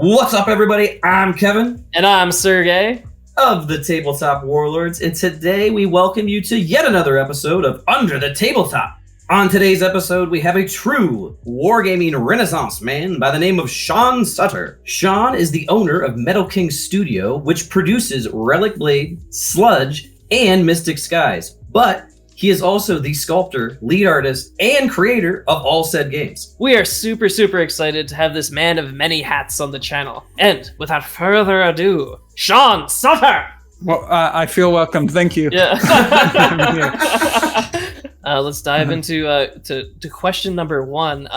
What's up, everybody? I'm Kevin. And I'm Sergey. Of the Tabletop Warlords, and today we welcome you to yet another episode of Under the Tabletop. On today's episode, we have a true wargaming renaissance man by the name of Sean Sutter. Sean is the owner of Metal King Studio, which produces Relicblade, Sludge, and Mystic Skies. But he is also the sculptor, lead artist, and creator of all said games. We are super excited to have this man of many hats on the channel. And without further ado, Sean Sutter! Well, I feel welcome. Thank you. Yeah. Let's dive into to question number one,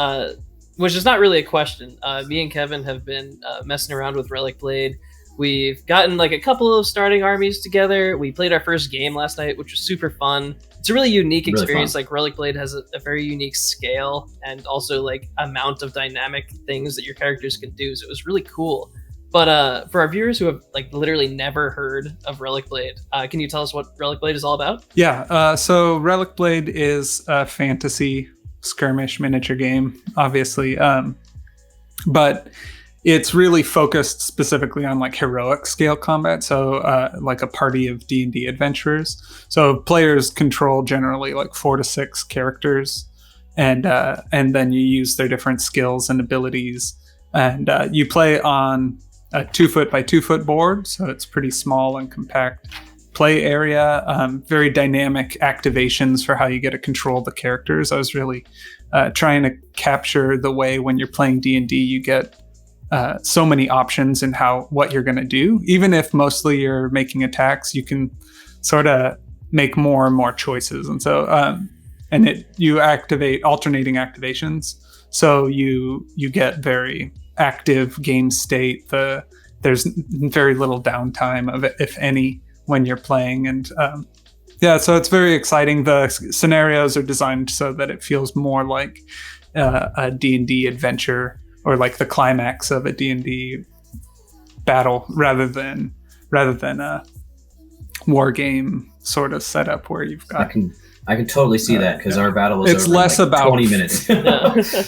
which is not really a question. Me and Kevin have been messing around with Relicblade. We've gotten like a couple of starting armies together. We played our first game last night, which was super fun. It's a really unique experience. Like Relicblade has a very unique scale and also like amount of dynamic things that your characters can do. So it was really cool. But for our viewers who have like literally never heard of Relicblade, can you tell us what Relicblade is all about? Yeah, so Relicblade is a fantasy skirmish miniature game, obviously. But it's really focused specifically on like heroic scale combat, so like a party of D&D adventurers. So players control generally like 4 to 6 characters, and then you use their different skills and abilities, and you play on a 2-foot by 2-foot board, so it's pretty small and compact play area. Very dynamic activations for how you get to control the characters. I was really trying to capture the way when you're playing D&D, you get so many options in what you're going to do. Even if mostly you're making attacks, you can sort of make more and more choices. And so, you activate alternating activations. So you get very active game state. There's very little downtime of it, if any, when you're playing. And so it's very exciting. The scenarios are designed so that it feels more like a D&D adventure, or like the climax of a D&D battle, rather than a war game sort of setup where you've got. I can totally see that, because our battle was it's over less in like about 20 minutes.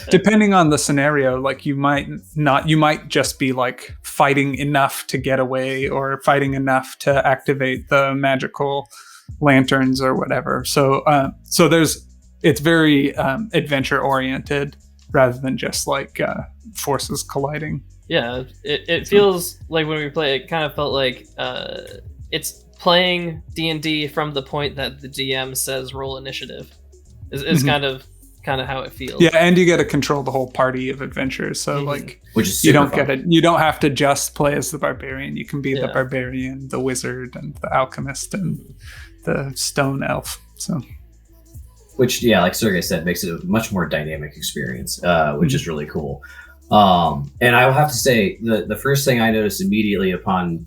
Depending on the scenario, like you might just be like fighting enough to get away, or fighting enough to activate the magical lanterns or whatever. So it's very adventure oriented, rather than just like forces colliding. Yeah, it feels like when we play, it kind of felt like it's playing D&D from the point that the DM says roll initiative is kind of how it feels. Yeah, and you get to control the whole party of adventurers. So like, which is you don't fun. You don't have to just play as the barbarian. You can be the barbarian, the wizard, and the alchemist, and the stone elf. So. Which, yeah, like Sergey said, makes it a much more dynamic experience, which is really cool. And I will have to say, the first thing I noticed immediately upon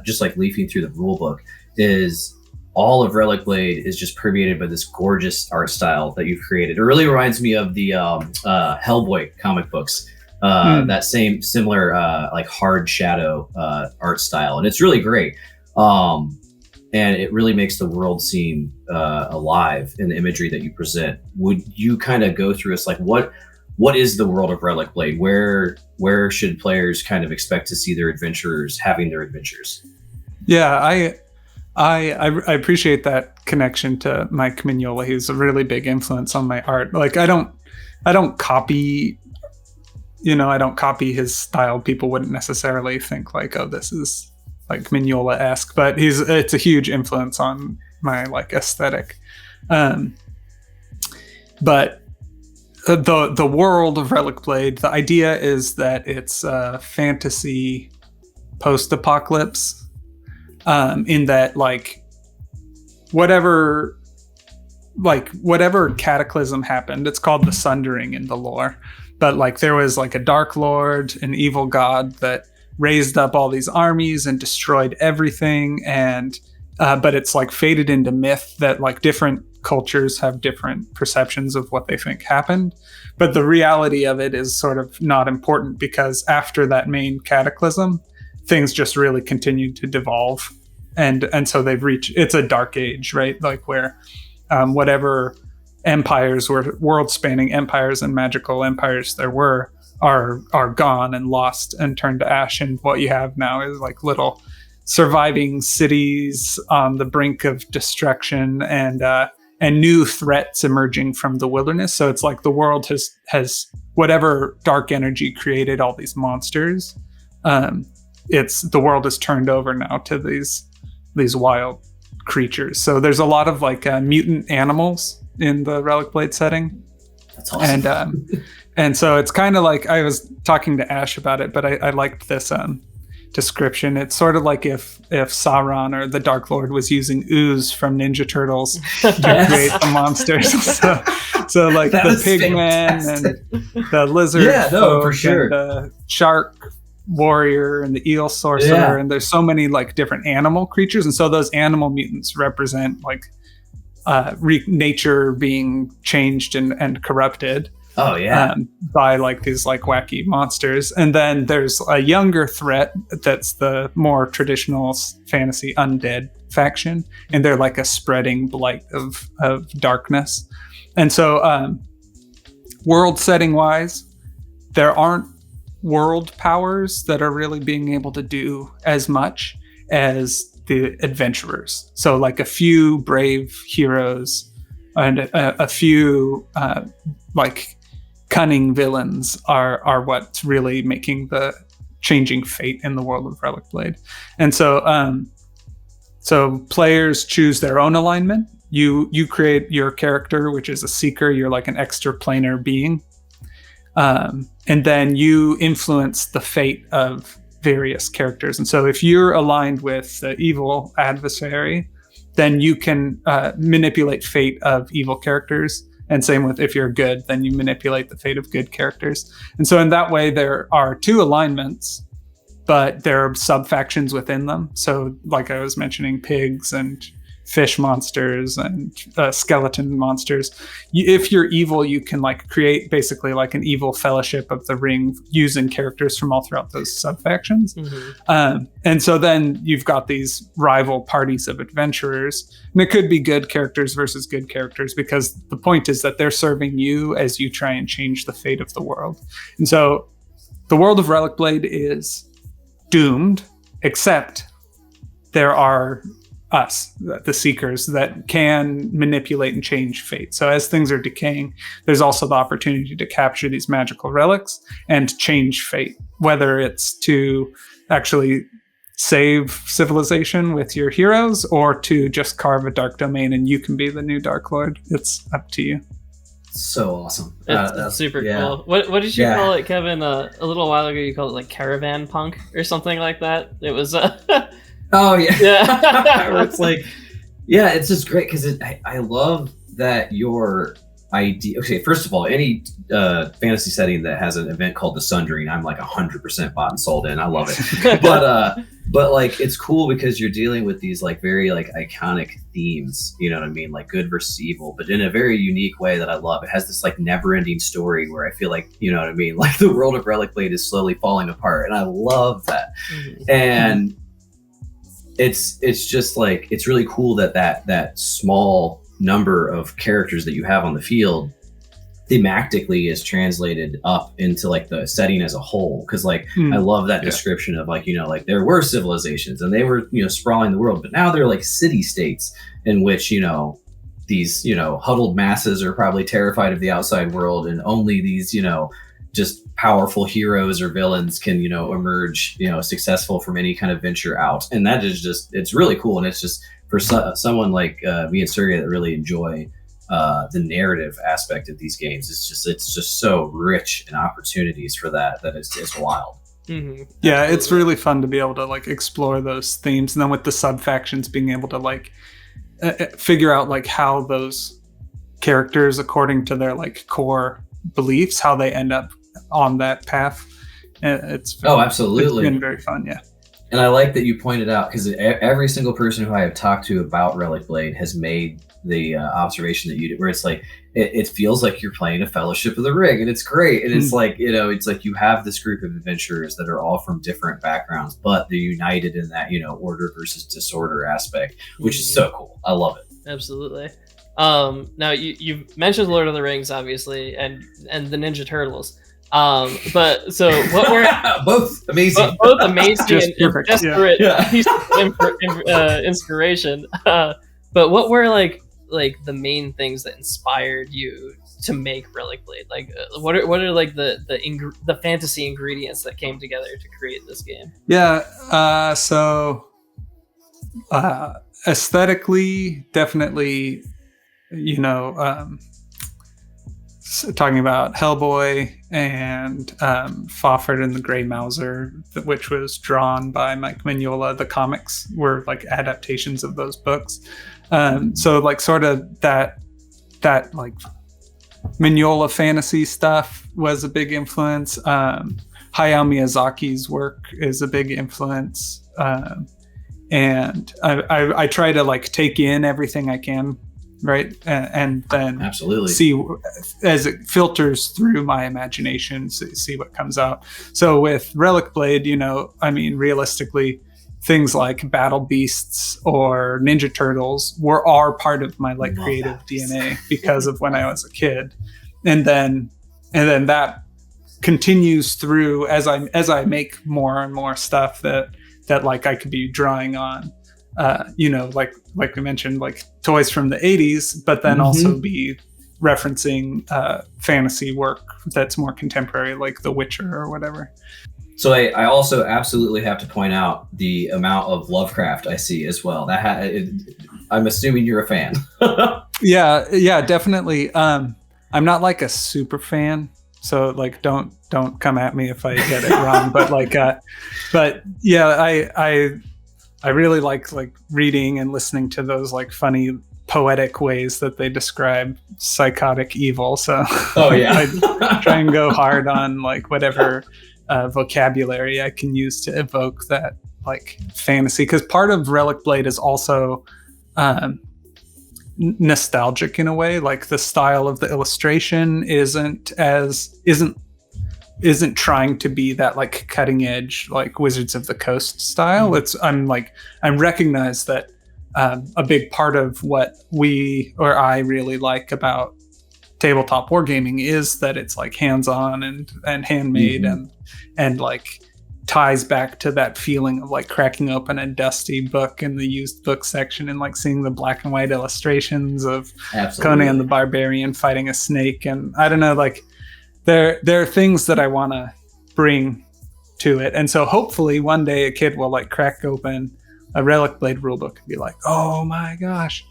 just like leafing through the rule book is all of Relicblade is just permeated by this gorgeous art style that you've created. It really reminds me of the Hellboy comic books, that similar like hard shadow art style, and it's really great. And it really makes the world seem alive in the imagery that you present. Would you kind of go through us, like what is the world of Relicblade? Where should players kind of expect to see their adventurers having their adventures? Yeah, I appreciate that connection to Mike Mignola. He's a really big influence on my art. Like I don't copy, I don't copy his style. People wouldn't necessarily think like, oh, this is like Mignola-esque, but it's a huge influence on my like aesthetic. But the world of Relicblade, the idea is that it's a fantasy post-apocalypse, in that like whatever cataclysm happened, it's called the Sundering in the lore, but like there was like a dark lord, an evil god that raised up all these armies and destroyed everything, and but it's like faded into myth that like different cultures have different perceptions of what they think happened, but the reality of it is sort of not important, because after that main cataclysm, things just really continued to devolve, and so they've reached, it's a dark age, right? Like where whatever empires, world spanning empires and magical empires there were, are gone and lost and turned to ash, and what you have now is like little surviving cities on the brink of destruction, and new threats emerging from the wilderness. So it's like the world has whatever dark energy created all these monsters. The world is turned over now to these wild creatures. So there's a lot of like mutant animals in the Relicblade setting. That's awesome. And so it's kind of like, I was talking to Ash about it, but I liked this description. It's sort of like if Sauron or the Dark Lord was using ooze from Ninja Turtles to create the monsters. So like that the pigman and the lizard for sure. and the shark warrior and the eel sorcerer, and there's so many like different animal creatures, and so those animal mutants represent like nature being changed and corrupted. Oh yeah, by like these like wacky monsters. And then there's a younger threat that's the more traditional fantasy undead faction, and they're like a spreading blight of darkness. And so world setting wise, there aren't world powers that are really being able to do as much as the adventurers. So like a few brave heroes and a few like cunning villains are what's really making the changing fate in the world of Relicblade. And so players choose their own alignment. You create your character, which is a seeker. You're like an extraplanar being, and then you influence the fate of various characters. And so if you're aligned with the evil adversary, then you can manipulate fate of evil characters. And same with if you're good, then you manipulate the fate of good characters. And so in that way, there are two alignments, but there are sub-factions within them. So like I was mentioning, pigs and fish monsters and skeleton monsters. If you're evil, you can like create basically like an evil fellowship of the ring using characters from all throughout those sub-factions. Mm-hmm. And so then you've got these rival parties of adventurers, and it could be good characters versus good characters, because the point is that they're serving you as you try and change the fate of the world. And so the world of Relicblade is doomed, except there are us, the seekers, that can manipulate and change fate. So as things are decaying, there's also the opportunity to capture these magical relics and change fate, whether it's to actually save civilization with your heroes or to just carve a dark domain and you can be the new Dark Lord. It's up to you. So awesome. That's super cool. What did you call it, Kevin? A little while ago you called it like caravan punk or something like that. It was oh yeah. It's like, yeah, it's just great because I love that your idea. Okay, first of all, any fantasy setting that has an event called the Sundering, I'm like 100% bought and sold in. I love it. But like it's cool because you're dealing with these like very like iconic themes, you know what I mean, like good versus evil, but in a very unique way that I love. It has this like never-ending story where I feel like, you know what I mean, like the world of Relicblade is slowly falling apart, and I love that. Mm-hmm. And it's just like, it's really cool that small number of characters that you have on the field thematically is translated up into like the setting as a whole. Because like I love that description of like, you know, like there were civilizations and they were, you know, sprawling the world, but now they're like city states in which, you know, these, you know, huddled masses are probably terrified of the outside world, and only these, you know, just powerful heroes or villains can, you know, emerge, you know, successful from any kind of venture out. And that is just, it's really cool. And it's just for someone like me and Sergey that really enjoy the narrative aspect of these games, it's just so rich in opportunities for that it's wild. Mm-hmm. Yeah, it's really fun to be able to like explore those themes, and then with the sub factions being able to like figure out like how those characters, according to their like core beliefs, how they end up on that path. It's absolutely, it's been very fun. Yeah. And I like that you pointed out, because every single person who I have talked to about Relicblade has made the observation that you did, where it's like, it feels like you're playing a Fellowship of the Ring, and it's great. And it's like, you know, it's like you have this group of adventurers that are all from different backgrounds, but they're united in that, you know, order versus disorder aspect, which is so cool. I love it. Absolutely. Now you mentioned Lord of the Rings, obviously, and the Ninja Turtles. But so what were both amazing, both amazing and perfect, desperate yeah. pieces of inspiration. But what were like the main things that inspired you to make Relicblade? Like, what are like the fantasy ingredients that came together to create this game? Yeah. So aesthetically, definitely, talking about Hellboy and Fawford and the Grey Mouser, which was drawn by Mike Mignola. The comics were like adaptations of those books. So like sort of that like Mignola fantasy stuff was a big influence. Hayao Miyazaki's work is a big influence. And I try to like take in everything I can, right, and then absolutely see as it filters through my imagination, see what comes out. So with Relicblade, I mean, realistically, things like Battle Beasts or Ninja Turtles are part of my like creative DNA because of when I was a kid, and then that continues through as I make more and more stuff that like I could be drawing on, like we mentioned, like toys from the 80s, but then also be referencing fantasy work that's more contemporary, like The Witcher or whatever. So I also absolutely have to point out the amount of Lovecraft I see as well. I'm assuming you're a fan. Yeah, definitely. I'm not like a super fan, so like don't come at me if I get it wrong. But like, but yeah, I really like reading and listening to those like funny poetic ways that they describe psychotic evil. So I try and go hard on like whatever vocabulary I can use to evoke that like fantasy, because part of Relicblade is also nostalgic in a way. Like the style of the illustration isn't trying to be that like cutting edge like Wizards of the Coast style. I recognize that a big part of what I really like about tabletop wargaming is that it's like hands-on and handmade and like ties back to that feeling of like cracking open a dusty book in the used book section and like seeing the black and white illustrations of Conan the Barbarian fighting a snake. And I don't know, like there are things that I want to bring to it. And so hopefully one day a kid will like crack open a Relicblade rulebook and be like, oh my gosh,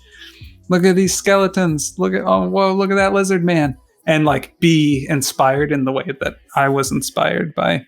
look at these skeletons. Look at that lizard man. And like be inspired in the way that I was inspired by,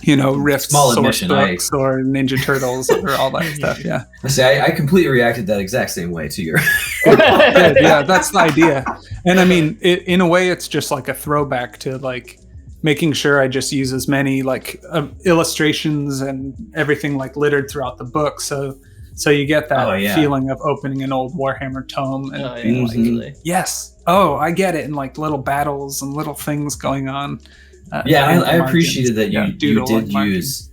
Rift source books or Ninja Turtles or all that stuff. Yeah. I completely reacted that exact same way to your. Yeah, that's the idea. And I mean, in a way, it's just like a throwback to like making sure I just use as many like illustrations and everything like littered throughout the book. So you get that feeling of opening an old Warhammer tome and being like, yes, I get it. And like little battles and little things going on. I appreciated that you did use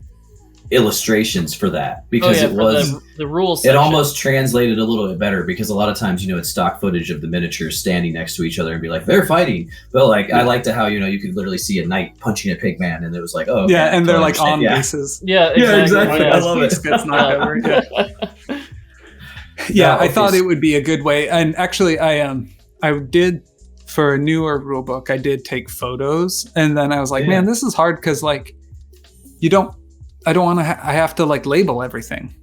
illustrations for that, because it was the rules. It almost translated a little bit better, because a lot of times it's stock footage of the miniatures standing next to each other and be like they're fighting, but like I liked how you could literally see a knight punching a pig man and it was like and they're like on bases. Yeah, exactly. I love it. Gets knocked over. I thought it would be a good way, and actually I did. For a newer rule book, I did take photos, and then I was like, man, this is hard because like I don't want to I have to like label everything.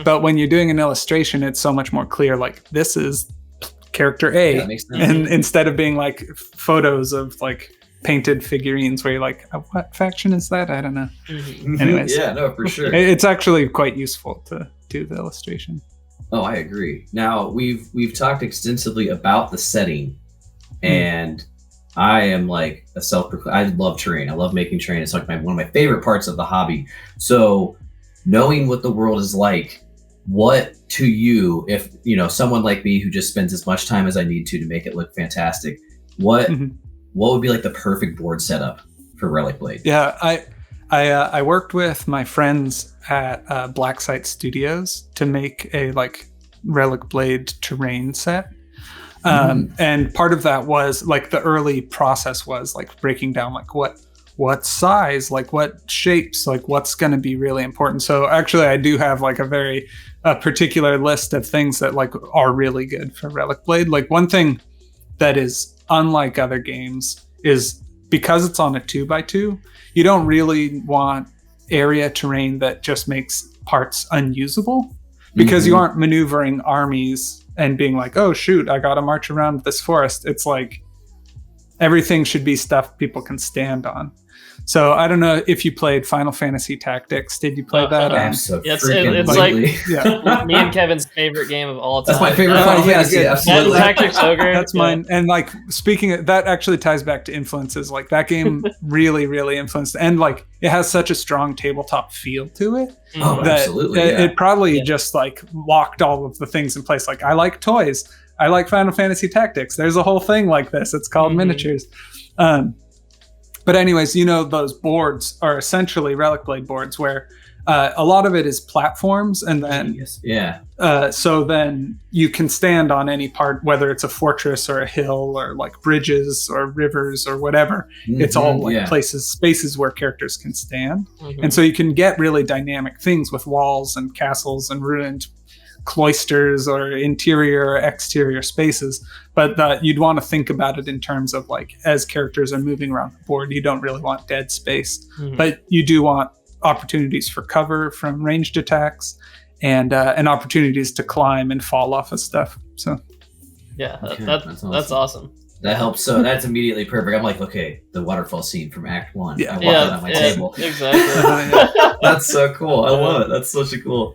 But when you're doing an illustration, it's so much more clear, like this is character A, and instead of being like photos of like painted figurines where you're like, what faction is that? I don't know. Anyways, for sure, it's actually quite useful to do the illustration. I agree. Now we've talked extensively about the setting. And I am like I love terrain. I love making terrain. It's like one of my favorite parts of the hobby. So knowing what the world is like, what to you, if someone like me who just spends as much time as I need to make it look fantastic, what would be like the perfect board setup for Relicblade? Yeah, I worked with my friends at Black Site Studios to make a like Relicblade terrain set. And part of that was like the early process was like breaking down like what size, like what shapes, like what's going to be really important. So actually I do have like a very particular list of things that like are really good for Relicblade. Like one thing that is unlike other games is because it's on a 2x2, you don't really want area terrain that just makes parts unusable, because you aren't maneuvering armies and being like, oh shoot, I gotta march around this forest. It's like everything should be stuff people can stand on. So I don't know if you played Final Fantasy Tactics. Did you play that? It's like me and Kevin's favorite game of all time. That's my favorite Final Fantasy. Absolutely. Tactics so great. That's mine. And like speaking of that, actually ties back to influences. Like that game really, really influenced, and like it has such a strong tabletop feel to it. Oh, that absolutely. It probably just like locked all of the things in place. Like I like toys. I like Final Fantasy Tactics. There's a whole thing like this. It's called miniatures. But anyways, those boards are essentially Relicblade boards where a lot of it is platforms. And then, so then you can stand on any part, whether it's a fortress or a hill or like bridges or rivers or whatever. It's all like spaces where characters can stand. And so you can get really dynamic things with walls and castles and ruined cloisters or interior or exterior spaces, but you'd want to think about it in terms of like as characters are moving around the board, you don't really want dead space, but you do want opportunities for cover from ranged attacks and opportunities to climb and fall off of stuff. So that's awesome. That helps. So that's immediately perfect. I'm like, okay, the waterfall scene from Act 1. I want that on my table. Exactly. That's so cool. I love it. That's such a cool.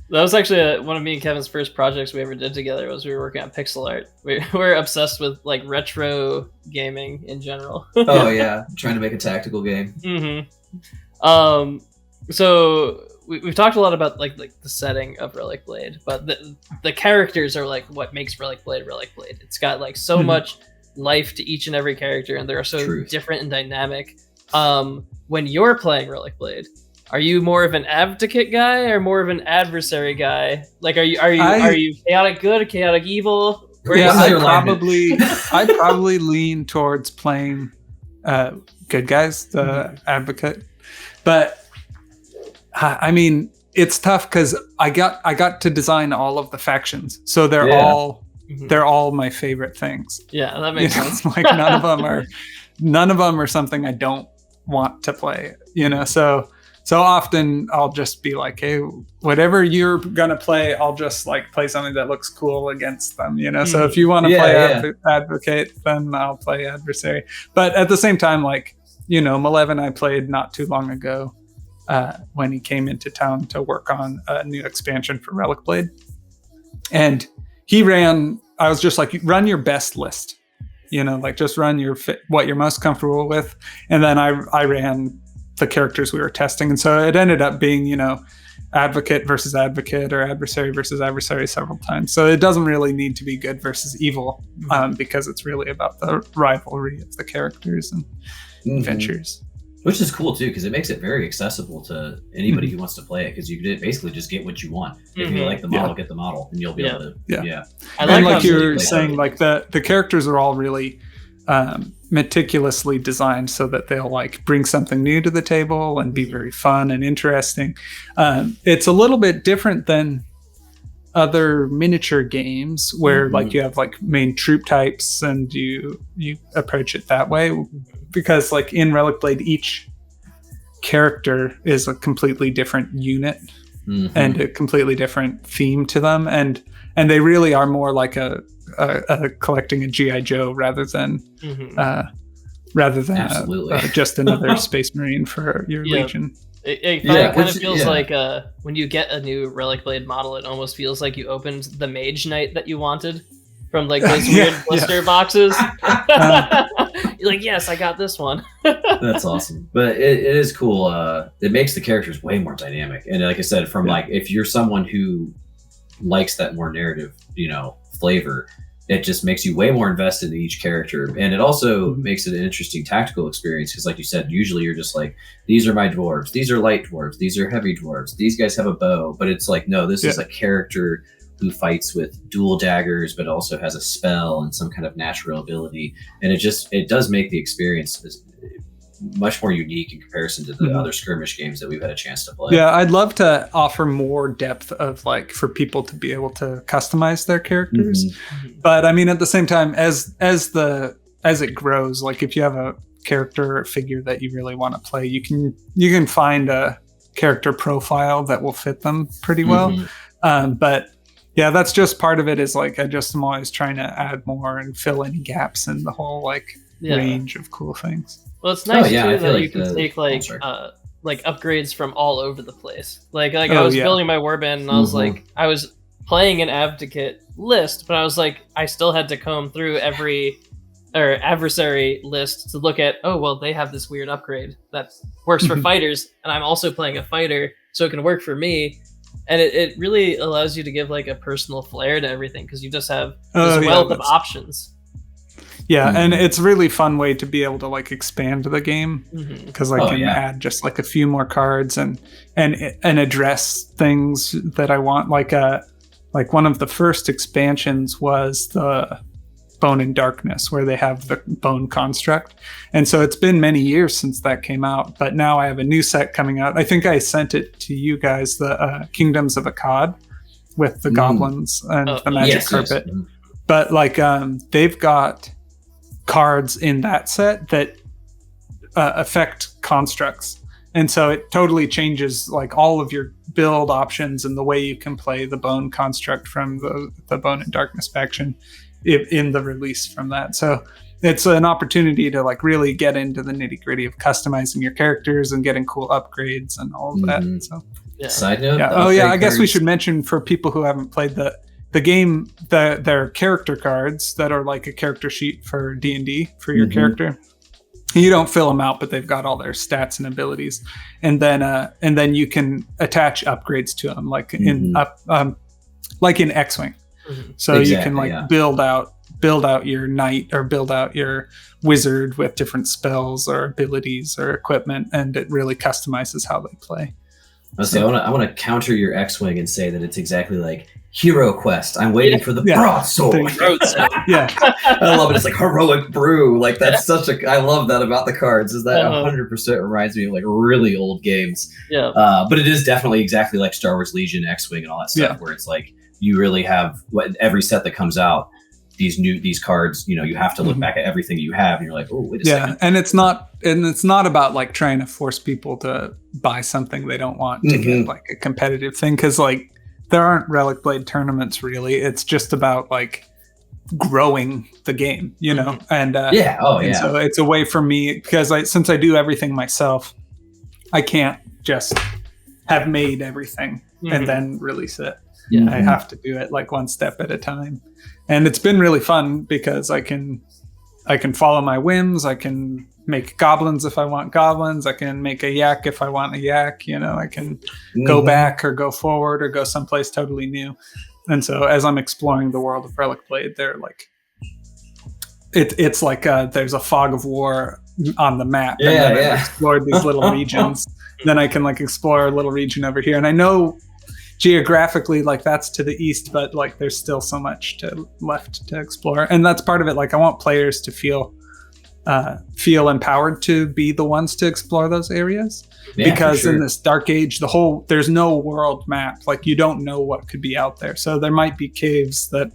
That was actually one of me and Kevin's first projects we ever did together. Was we were working on pixel art. We're obsessed with like retro gaming in general. Oh yeah, trying to make a tactical game. So we've talked a lot about like the setting of Relicblade, but the characters are like what makes Relicblade Relicblade. It's got like so much life to each and every character, and they're so different and dynamic. When you're playing Relicblade, are you more of an advocate guy or more of an adversary guy? Like, are you chaotic good or chaotic evil? I probably lean towards playing good guys, the advocate. But I mean, it's tough because I got to design all of the factions, so they're all my favorite things. Yeah, that makes sense. Like none of them are something I don't want to play. So often I'll just be like, hey, whatever you're gonna play, I'll just like play something that looks cool against them. So if you want to play advocate, then I'll play adversary. But at the same time, like Malev and I played not too long ago when he came into town to work on a new expansion for Relicblade, and I was just like, run your best list, like just run what you're most comfortable with, and then I ran the characters we were testing, and so it ended up being advocate versus advocate or adversary versus adversary several times. So it doesn't really need to be good versus evil, because it's really about the rivalry of the characters and adventures, which is cool too, because it makes it very accessible to anybody who wants to play it, because you can basically just get what you want. If you like the model, get the model, and you'll be able to I like you're saying, like the characters are all really meticulously designed so that they'll like bring something new to the table and be very fun and interesting. It's a little bit different than other miniature games where like you have like main troop types and you approach it that way, because like in Relicblade each character is a completely different unit and a completely different theme to them, and they really are more like a collecting a G.I. Joe rather than just another Space Marine for your Legion. It kind of feels like when you get a new Relicblade model, it almost feels like you opened the Mage Knight that you wanted from like those weird blister boxes. You're like, yes, I got this one. That's awesome. But it is cool. It makes the characters way more dynamic. And like I said, from like, if you're someone who likes that more narrative, flavor, it just makes you way more invested in each character. And it also makes it an interesting tactical experience, because like you said, usually you're just like, these are my dwarves, these are light dwarves, these are heavy dwarves, these guys have a bow. But it's like, no, this is a character who fights with dual daggers, but also has a spell and some kind of natural ability. And it does make the experience much more unique in comparison to the other skirmish games that we've had a chance to play. Yeah, I'd love to offer more depth of like for people to be able to customize their characters. But I mean, at the same time, as it grows, like if you have a character or figure that you really want to play, you can find a character profile that will fit them pretty well. But yeah, that's just part of it, is like I just am always trying to add more and fill any gaps in the whole like range of cool things. Well, it's nice too that you can take like upgrades from all over the place. Like I was building my warband, and I was like, I was playing an abdicate list, but I was like, I still had to comb through every adversary list to look at, oh well, they have this weird upgrade that works for fighters, and I'm also playing a fighter, so it can work for me. And it really allows you to give like a personal flair to everything, because you just have this wealth of options. Yeah, and it's a really fun way to be able to like expand the game, because I can add just like a few more cards and address things that I want. Like one of the first expansions was the Bone and Darkness, where they have the bone construct, and so it's been many years since that came out. But now I have a new set coming out. I think I sent it to you guys, the Kingdoms of Akkad, with the goblins and the magic carpet. Yes. But like they've got cards in that set that affect constructs, and so it totally changes like all of your build options and the way you can play the bone construct from the Bone and Darkness faction in the release from that. So it's an opportunity to like really get into the nitty gritty of customizing your characters and getting cool upgrades and all of that. So side note, I guess we should mention for people who haven't played the game, their character cards that are like a character sheet for D&D for your character. You don't fill them out, but they've got all their stats and abilities, and then you can attach upgrades to them, like in X-Wing. So you can like build out your knight or build out your wizard with different spells or abilities or equipment, and it really customizes how they play. I want to counter your X-Wing and say that it's exactly like Hero Quest. I'm waiting for the broadsword. I love it. It's like heroic brew. Like that's I love that about the cards, is that 100% reminds me of like really old games. But it is definitely exactly like Star Wars Legion, X-Wing, and all that stuff, where it's like you really have every set that comes out, these cards, you have to look back at everything you have, and you're like, oh, wait a second. And it's not about like trying to force people to buy something they don't want to get like a competitive thing, because like there aren't Relicblade tournaments really. It's just about like growing the game, and so it's a way for me, because since I do everything myself, I can't just have made everything and then release it. I have to do it like one step at a time, and it's been really fun because I can follow my whims. I can make goblins if I want goblins. I can make a yak if I want a yak. I can go back or go forward or go someplace totally new. And so as I'm exploring the world of Relicblade, they're like it's like there's a fog of war on the map. I've explored these little regions. Then I can like explore a little region over here, and I know geographically like that's to the east, but like there's still so much left to explore, and that's part of it. Like I want players to feel empowered to be the ones to explore those areas, because in this dark age, there's no world map. Like you don't know what could be out there, so there might be caves that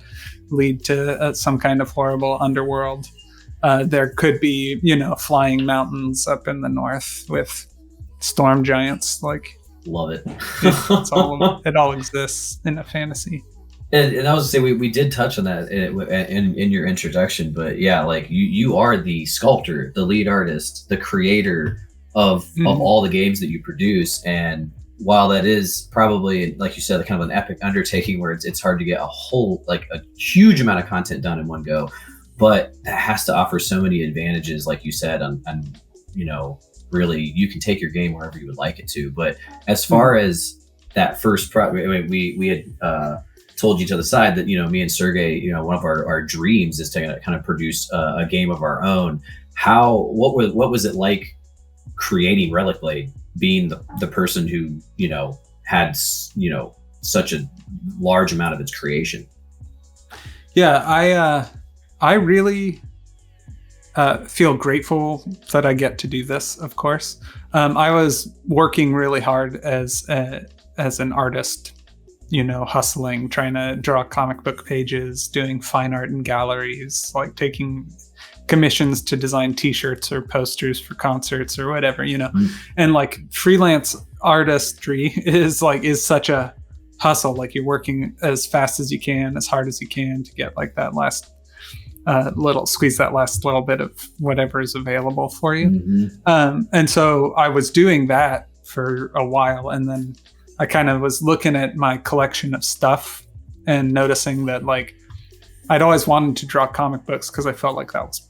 lead to some kind of horrible underworld. There could be flying mountains up in the north with storm giants. Like love it. It all exists in a fantasy. And I was gonna say we did touch on that in your introduction, but like you are the sculptor, the lead artist, the creator of all the games that you produce. And while that is probably, like you said, kind of an epic undertaking where it's hard to get a huge amount of content done in one go, but that has to offer so many advantages, like you said, on really you can take your game wherever you would like it to. But as far as that first we had told you to the side that me and Sergey, one of our dreams is to kind of produce a game of our own. What was it like creating Relicblade, being the person who had such a large amount of its creation. Yeah, I really feel grateful that I get to do this, of course. I was working really hard as an artist, hustling, trying to draw comic book pages, doing fine art in galleries, like taking commissions to design t-shirts or posters for concerts or whatever, and like freelance artistry is such a hustle. Like you're working as fast as you can, as hard as you can to get like that last squeeze that last little bit of whatever is available for you. And so I was doing that for a while, and then I kind of was looking at my collection of stuff and noticing that like I'd always wanted to draw comic books because I felt like that was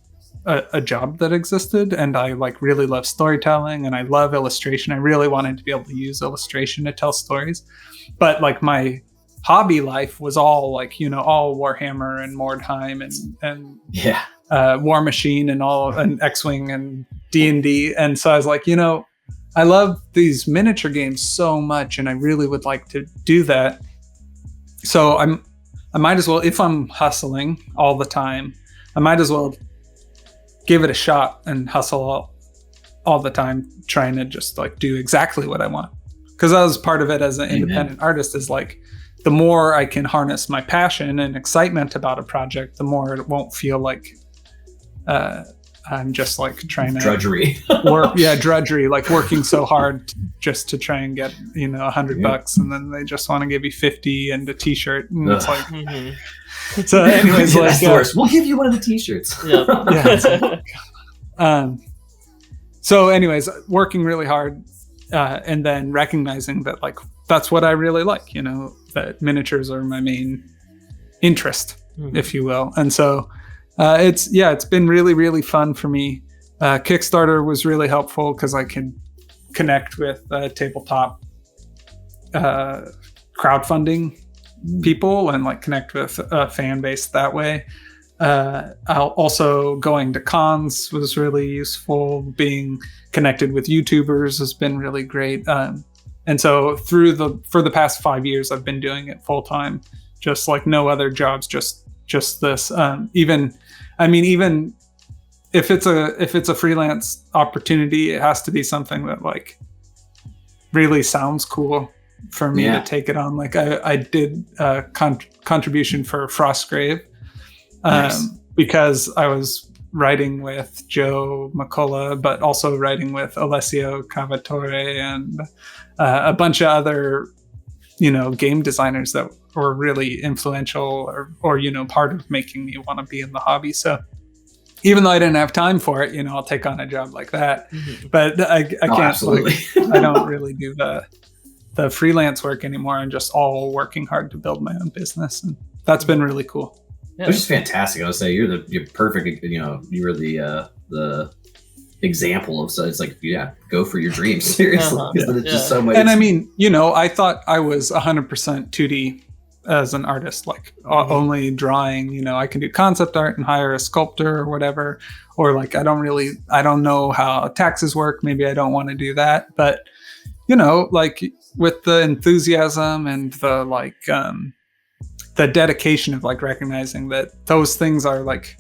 a job that existed, and I like really love storytelling and I love illustration. I really wanted to be able to use illustration to tell stories, but like my hobby life was all like, all Warhammer and Mordheim and War Machine and X-Wing and D&D. And so I was like, I love these miniature games so much, and I really would like to do that. So I might as well, if I'm hustling all the time, I might as well give it a shot and hustle all the time, trying to just like do exactly what I want. Because that was part of it as an independent artist, is like, the more I can harness my passion and excitement about a project, the more it won't feel like I'm just like trying to drudgery. Drudgery, like working so hard just to try and get $100, and then they just want to give you 50 and a t-shirt, and it's like so anyways, like we'll give you one of the t-shirts. So anyways, working really hard, and then recognizing that like that's what I really like, that miniatures are my main interest, if you will. And so it's been really, really fun for me. Kickstarter was really helpful because I can connect with Tabletop crowdfunding people and like connect with a fan base that way. Also going to cons was really useful. Being connected with YouTubers has been really great. And so for the past 5 years, I've been doing it full time, just like no other jobs, just this. Even if it's a freelance opportunity, it has to be something that like really sounds cool for me to take it on. Like I did a contribution for Frostgrave, because I was writing with Joe McCullough, but also writing with Alessio Cavatore and a bunch of other, game designers that were really influential or part of making me want to be in the hobby. So even though I didn't have time for it, I'll take on a job like that. But I can't, absolutely. I don't really do the freelance work anymore. I'm just all working hard to build my own business. And that's been really cool. Yeah. Which is fantastic. I would say you're perfect. You were the example of, so it's like, go for your dreams. Seriously. It's just so much. And I thought I was 100% 2D as an artist, like only drawing, I can do concept art and hire a sculptor or whatever. Or like, I don't know how taxes work. Maybe I don't want to do that. But, like with the enthusiasm and the dedication of like recognizing that those things are like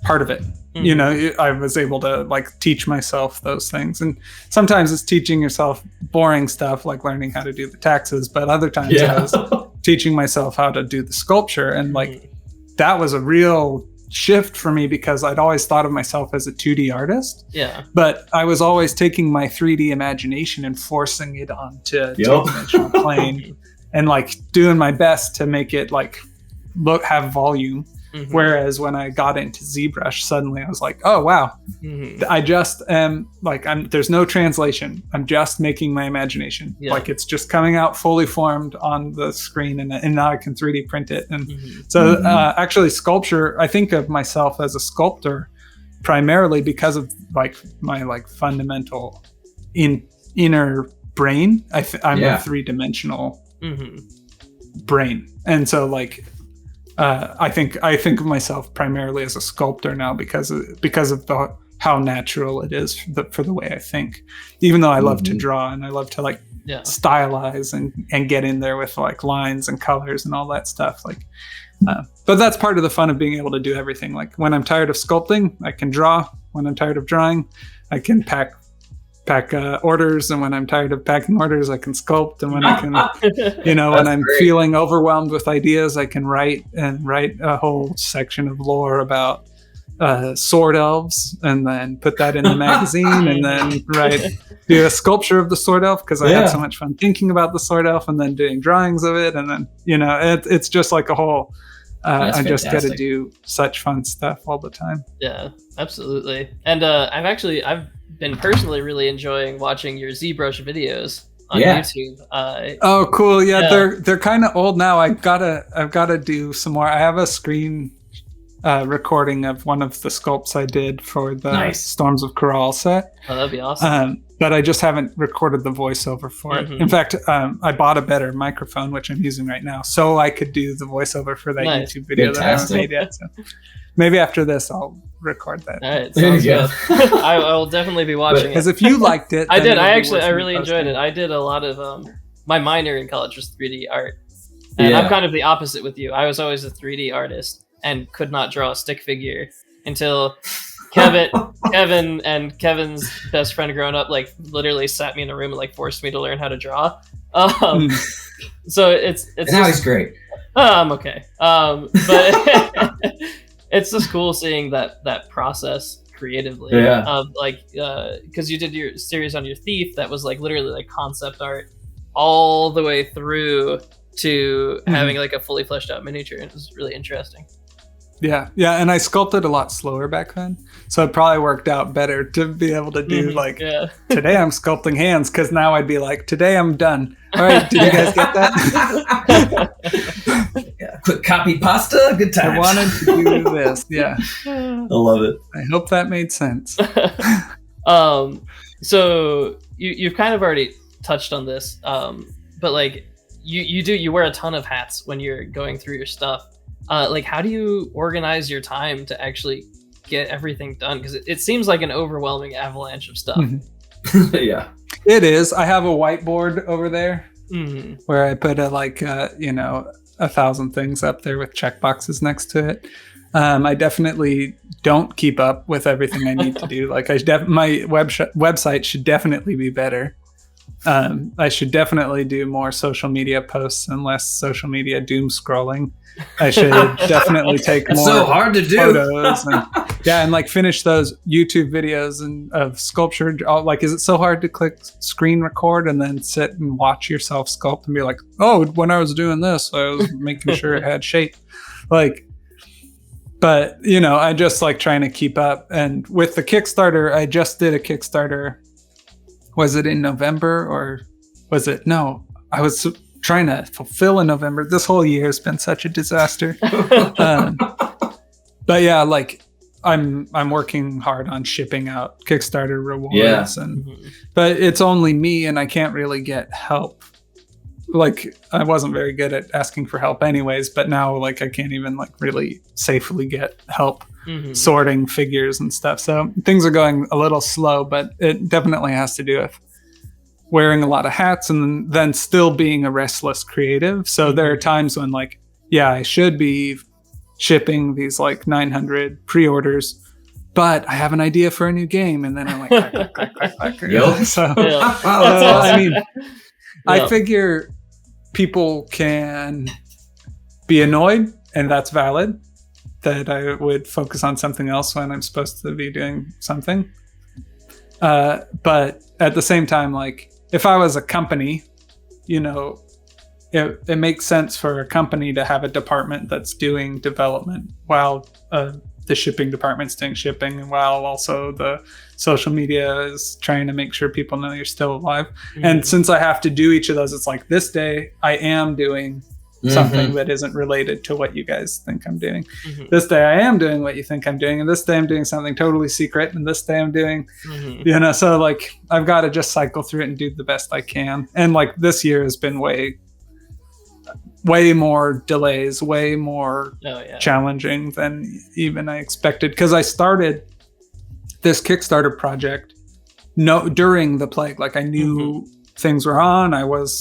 part of it. I was able to like teach myself those things, and sometimes it's teaching yourself boring stuff like learning how to do the taxes, but other times I was teaching myself how to do the sculpture, and like that was a real shift for me because I'd always thought of myself as a 2D artist, but I was always taking my 3D imagination and forcing it onto a two-dimensional plane and like doing my best to make it like have volume. Whereas when I got into ZBrush, suddenly I was like, oh wow, I just am like, there's no translation. I'm just making my imagination. Like it's just coming out fully formed on the screen, and now I can 3D print it. And so actually sculpture, I think of myself as a sculptor primarily because of like my like fundamental inner brain. I'm a three-dimensional brain. And so like, I think of myself primarily as a sculptor now because of how natural it is for the way I think. Even though I love to draw and I love to like stylize and get in there with like lines and colors and all that stuff. Like, but that's part of the fun of being able to do everything. Like when I'm tired of sculpting, I can draw. When I'm tired of drawing, I can pack orders, and when I'm tired of packing orders, I can sculpt. And when I can, you know, when I'm feeling overwhelmed with ideas, I can write a whole section of lore about sword elves, and then put that in the magazine, and then do a sculpture of the sword elf because I had so much fun thinking about the sword elf, and then doing drawings of it, and then it's just like a whole. I just get to do such fun stuff all the time. Yeah, absolutely. And I've been personally really enjoying watching your ZBrush videos on YouTube. Oh, cool! Yeah, they're kind of old now. I've gotta do some more. I have a screen recording of one of the sculpts I did for the Storms of Corral set. Oh, that'd be awesome. But I just haven't recorded the voiceover for it. In fact, I bought a better microphone, which I'm using right now, so I could do the voiceover for that YouTube video that I haven't made yet. So maybe after this, I'll record that. All right, sounds good. I will definitely be watching it. Because if you liked it, I did. I really enjoyed it. I did a lot of my minor in college was 3D art, and I'm kind of the opposite with you. I was always a 3D artist and could not draw a stick figure until Kevin and Kevin's best friend growing up, like literally sat me in a room and like forced me to learn how to draw. So it's now he's great. I'm okay. But it's just cool seeing that process creatively of like, because you did your series on your thief that was like literally like concept art all the way through to having like a fully fleshed out miniature. It was really interesting. Yeah, and I sculpted a lot slower back then, so it probably worked out better to be able to do today I'm sculpting hands, because now I'd be like, today I'm done. All right, did you guys get that? Quick copy pasta, good times. I wanted to do this. Yeah, I love it. I hope that made sense. So you've kind of already touched on this, but like you wear a ton of hats when you're going through your stuff. Like, how do you organize your time to actually get everything done? Because it seems like an overwhelming avalanche of stuff. Yeah, it is. I have a whiteboard over there where I put 1,000 things up there with checkboxes next to it. I definitely don't keep up with everything I need to do. Like, my website should definitely be better. I should definitely do more social media posts and less social media doom scrolling. I should definitely take more so hard to do photos and like finish those YouTube videos of sculpture. Like, is it so hard to click screen record and then sit and watch yourself sculpt and be like, oh, when I was doing this, I was making sure it had shape. Like, but I just like trying to keep up. And with the Kickstarter, I just did a Kickstarter. Was it in November or was it? No, I was trying to fulfill in November. This whole year has been such a disaster. But yeah, like I'm working hard on shipping out Kickstarter rewards, but it's only me and I can't really get help. Like, I wasn't very good at asking for help anyways, but now like I can't even like really safely get help sorting figures and stuff. So things are going a little slow, but it definitely has to do with wearing a lot of hats and then still being a restless creative. So there are times when like, I should be shipping these like 900 pre-orders, but I have an idea for a new game. And then I'm like, clack. I mean, I figure people can be annoyed, and that's valid, that I would focus on something else when I'm supposed to be doing something. But at the same time, like, if I was a company, it makes sense for a company to have a department that's doing development while the shipping department's doing shipping, and while also the social media is trying to make sure people know you're still alive. And since I have to do each of those, it's like, this day I am doing something that isn't related to what you guys think I'm doing. This day I am doing what you think I'm doing, and this day I'm doing something totally secret, and this day I'm doing so like I've got to just cycle through it and do the best I can. And like this year has been way more delays, way more challenging than even I expected, because I started this Kickstarter project during the plague. Like I knew things were on. I was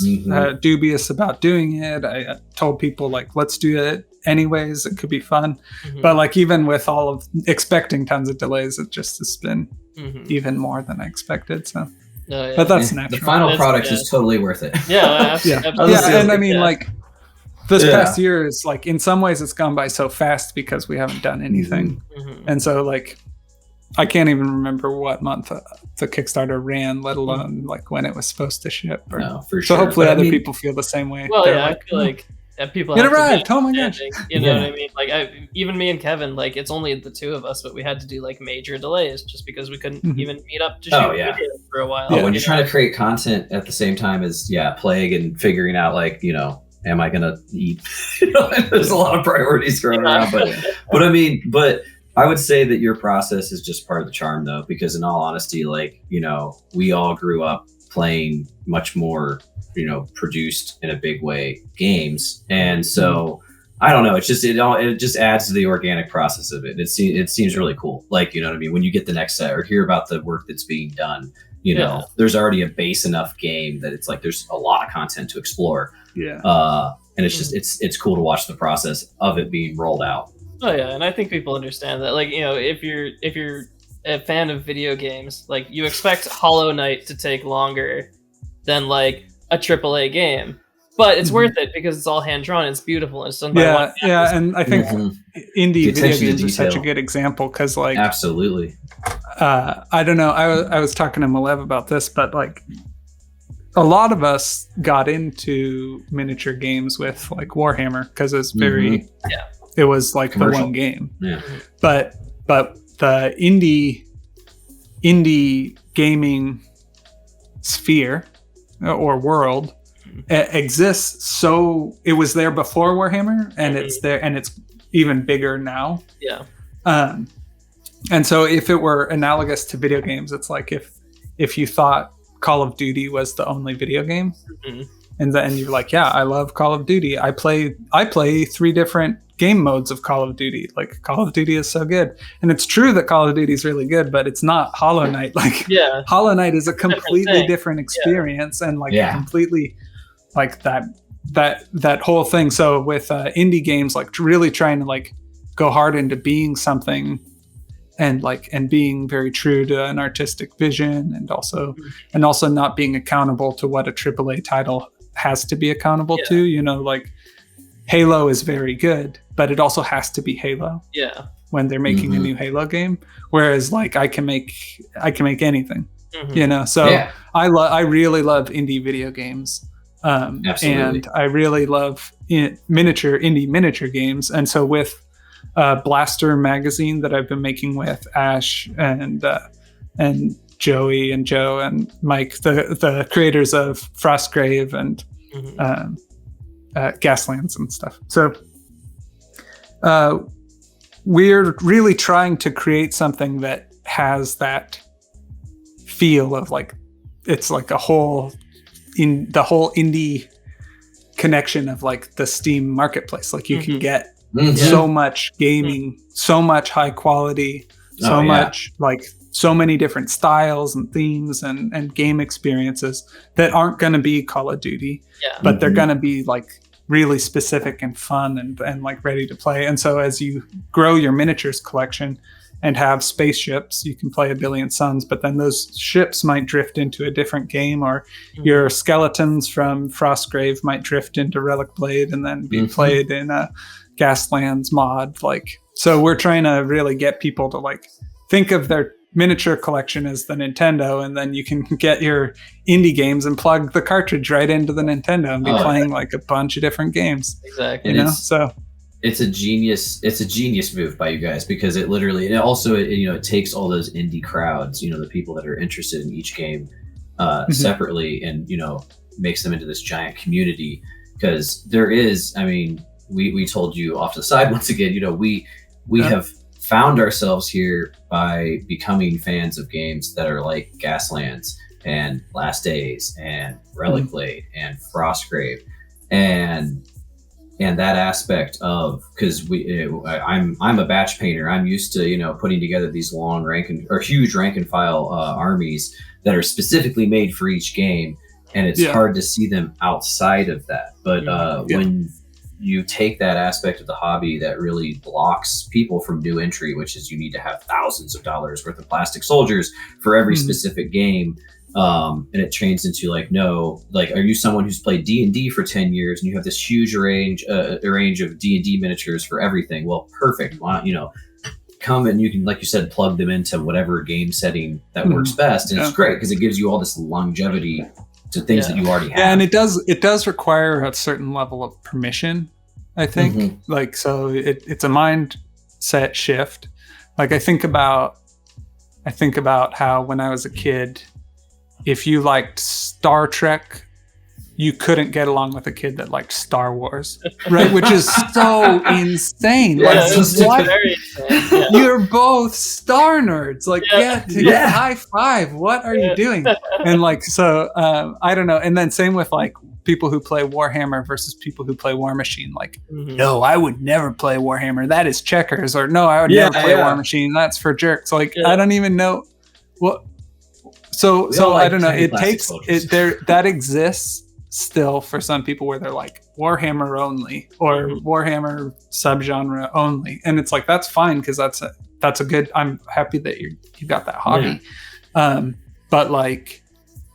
dubious about doing it. I told people like, let's do it anyways. It could be fun. But like even with all of expecting tons of delays, it just has been even more than I expected. So, but that's natural. The final product is totally worth it. Yeah, and I mean like this past year is like in some ways it's gone by so fast because we haven't done anything, and so like. I can't even remember what month the Kickstarter ran, let alone like when it was supposed to ship. No, for so sure. hopefully other people feel the same way. Well, They're I feel like people it have to be arrived. Oh my gosh. You know what I mean? Like even me and Kevin, like it's only the two of us, but we had to do like major delays just because we couldn't even meet up to shoot video for a while. When you're trying to create content at the same time as plague and figuring out like, am I gonna eat? There's a lot of priorities going around, but I would say that your process is just part of the charm, though, because in all honesty, like, we all grew up playing much more, produced in a big way games. And so I don't know. It's just it just adds to the organic process of it. It seems really cool. Like, you know what I mean? When you get the next set or hear about the work that's being done, there's already a base enough game that it's like there's a lot of content to explore. Yeah. And it's just it's cool to watch the process of it being rolled out. Oh yeah, and I think people understand that. Like, if you're a fan of video games, like you expect Hollow Knight to take longer than like a AAA game, but it's worth it because it's all hand drawn. It's beautiful and it's done by one. Yeah, and I think indie video games are such a good example because, like, absolutely. I don't know. I was talking to Malev about this, but like, a lot of us got into miniature games with like Warhammer because it's very It was like commercial. The one game, but the indie gaming sphere or world exists. So it was there before Warhammer, and it's there, and it's even bigger now. Yeah. And so if it were analogous to video games, it's like if you thought Call of Duty was the only video game, and then you're like, yeah, I love Call of Duty. I play 3 different game modes of Call of Duty. Like, Call of Duty is so good, and it's true that Call of Duty is really good, but it's not Hollow Knight. Like, Hollow Knight is a completely different experience, and like completely like that whole thing. So with indie games, like really trying to like go hard into being something, and being very true to an artistic vision, and also not being accountable to what a AAA title has to be accountable to. Like Halo is very good, but it also has to be Halo. Yeah. When they're making a new Halo game, whereas like I can make anything. So I really love indie video games. And I really love indie miniature games. And so with Blaster magazine that I've been making with Ash and Joey and Joe and Mike, the creators of Frostgrave and Gaslands and stuff. So we're really trying to create something that has that feel of like it's like the whole indie connection of like the Steam marketplace. Like you can get so much gaming, so much high quality, much like so many different styles and themes and game experiences that aren't going to be Call of Duty, but they're going to be like really specific and fun and like ready to play. And so as you grow your miniatures collection and have spaceships, you can play A Billion Suns, but then those ships might drift into a different game, or your skeletons from Frostgrave might drift into Relicblade and then be played in a Gaslands mod. Like, so we're trying to really get people to like think of their miniature collection as the Nintendo, and then you can get your indie games and plug the cartridge right into the Nintendo and be playing like a bunch of different games. Exactly. So it's a genius move by you guys, because it takes all those indie crowds, the people that are interested in each game separately, and makes them into this giant community. Because there is, we told you off to the side once again, we have found ourselves here by becoming fans of games that are like Gaslands and Last Days and Relicblade and Frostgrave, and and that aspect of, because I'm a batch painter. I'm used to putting together these long huge rank and file armies that are specifically made for each game, and it's hard to see them outside of that. But when you take that aspect of the hobby that really blocks people from new entry, which is you need to have thousands of dollars worth of plastic soldiers for every specific game. And it trains into are you someone who's played D&D for 10 years and you have this huge range of D&D miniatures for everything? Well, perfect. Why don't come and you can, like you said, plug them into whatever game setting that works best. And it's great because it gives you all this longevity to things that you already have. Yeah, and it does require a certain level of permission, I think. So it's a mindset shift. Like I think about how when I was a kid, if you liked Star Trek, you couldn't get along with a kid that liked Star Wars, right? Which is so insane. What? You're both Star nerds. Get high five. What are you doing? And I don't know. And then same with people who play Warhammer versus people who play War Machine. No, I would never play Warhammer. That is checkers. Or no, I would never play War Machine. That's for jerks. I don't even know what. So I don't know. It takes it there. That exists still for some people where they're like Warhammer only or Warhammer subgenre only, and it's that's fine because that's a good. I'm happy that you got that hobby, but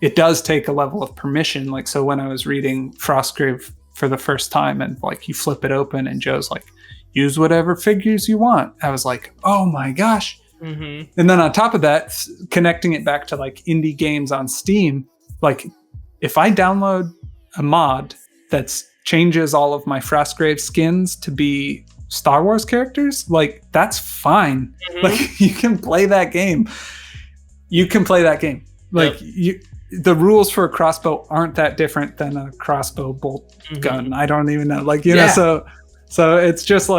it does take a level of permission. So when I was reading Frostgrave for the first time, and you flip it open, and Joe's use whatever figures you want. I was oh my gosh. And then on top of that, connecting it back to indie games on Steam, if I download a mod that changes all of my Frostgrave skins to be Star Wars characters, that's fine. You can play that game. The rules for a crossbow aren't that different than a crossbow bolt gun. I don't even know. So it's just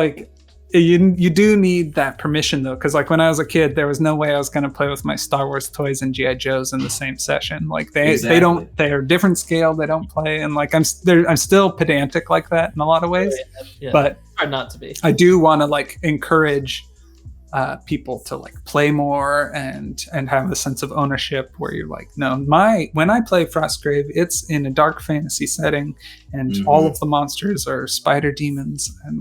you do need that permission though, because when I was a kid, there was no way I was going to play with my Star Wars toys and GI Joes in the same session. They're different scale. They don't play, and I'm still pedantic like that in a lot of ways. But hard not to be. I do want to encourage people to play more and have a sense of ownership where you're no, when I play Frostgrave, it's in a dark fantasy setting, and all of the monsters are spider demons, and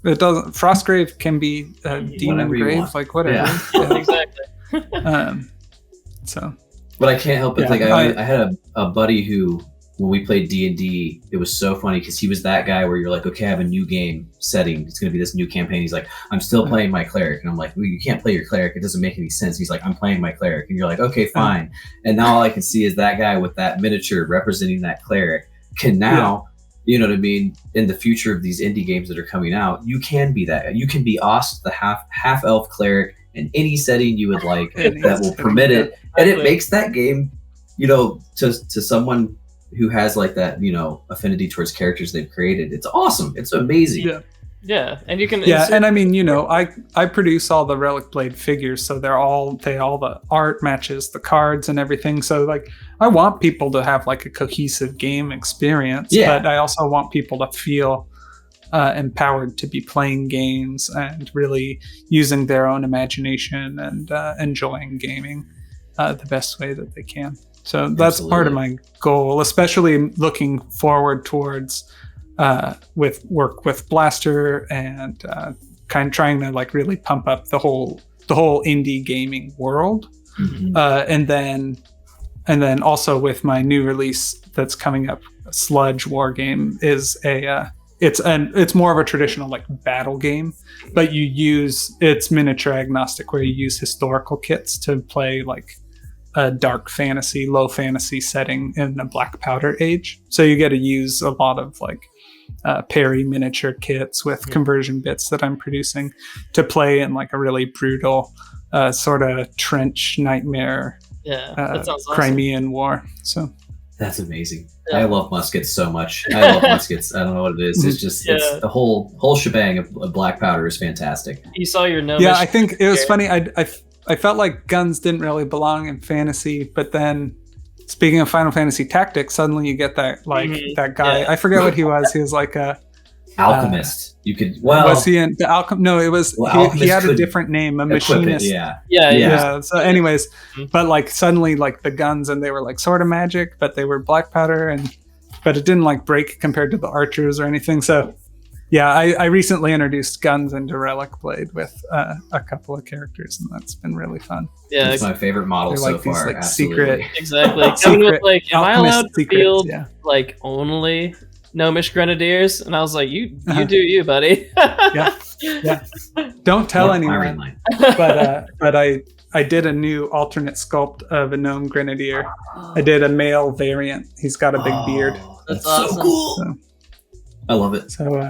it doesn't. Frostgrave can be a demon grave, whatever. Yeah. Exactly. But I can't help but think I had a buddy who, when we played D&D, it was so funny because he was that guy where you're okay, I have a new game setting. It's going to be this new campaign. He's I'm still playing my cleric. And I'm well, you can't play your cleric. It doesn't make any sense. He's I'm playing my cleric. And you're okay, fine. And now all I can see is that guy with that miniature representing that cleric can now... You know what I mean? In the future of these indie games that are coming out, you can be that. You can be Ost, the half elf cleric, in any setting you would like that will permit it, and it makes that game, to someone who has that affinity towards characters they've created. It's awesome. It's amazing. Yeah, and you can. And I mean, I produce all the Relicblade figures, so all the art matches the cards and everything. So I want people to have a cohesive game experience, but I also want people to feel empowered to be playing games and really using their own imagination and enjoying gaming the best way that they can. So that's part of my goal, especially looking forward towards. With work with Blaster and kind of trying to really pump up the whole indie gaming world, and then also with my new release that's coming up, Sludge War game is it's more of a traditional battle game, but it's miniature agnostic where you use historical kits to play a dark fantasy, low fantasy setting in the Black Powder age. So you get to use a lot of Perry miniature kits with conversion bits that I'm producing to play in a really brutal sort of trench nightmare that sounds awesome. Crimean War. So that's amazing. I love muskets so much. I love muskets. I don't know what it is. It's just it's the whole shebang of Black Powder is fantastic. You saw your no. Yeah, I think it was funny. I felt like guns didn't really belong in fantasy, but then speaking of Final Fantasy Tactics, suddenly you get that that guy. I forget what he was. He was like a alchemist. You could was he in the alchem? No, it was he had a different name, a machinist. Yeah. So, anyways, but like suddenly like the guns and they were like sort of magic, but they were black powder but it didn't like break compared to the archers or anything. So yeah, I recently introduced guns into Relicblade with a couple of characters, and that's been really fun. Yeah, it's my favorite model so like far. These, like, absolutely. Exactly. Secret like, am I allowed to field yeah. like only Gnomish Grenadiers? And I was like, you do you, buddy. yeah. Don't tell anyone. But I did a new alternate sculpt of a gnome grenadier. I did a male variant. He's got a big beard. That's awesome. So cool. So, I love it. So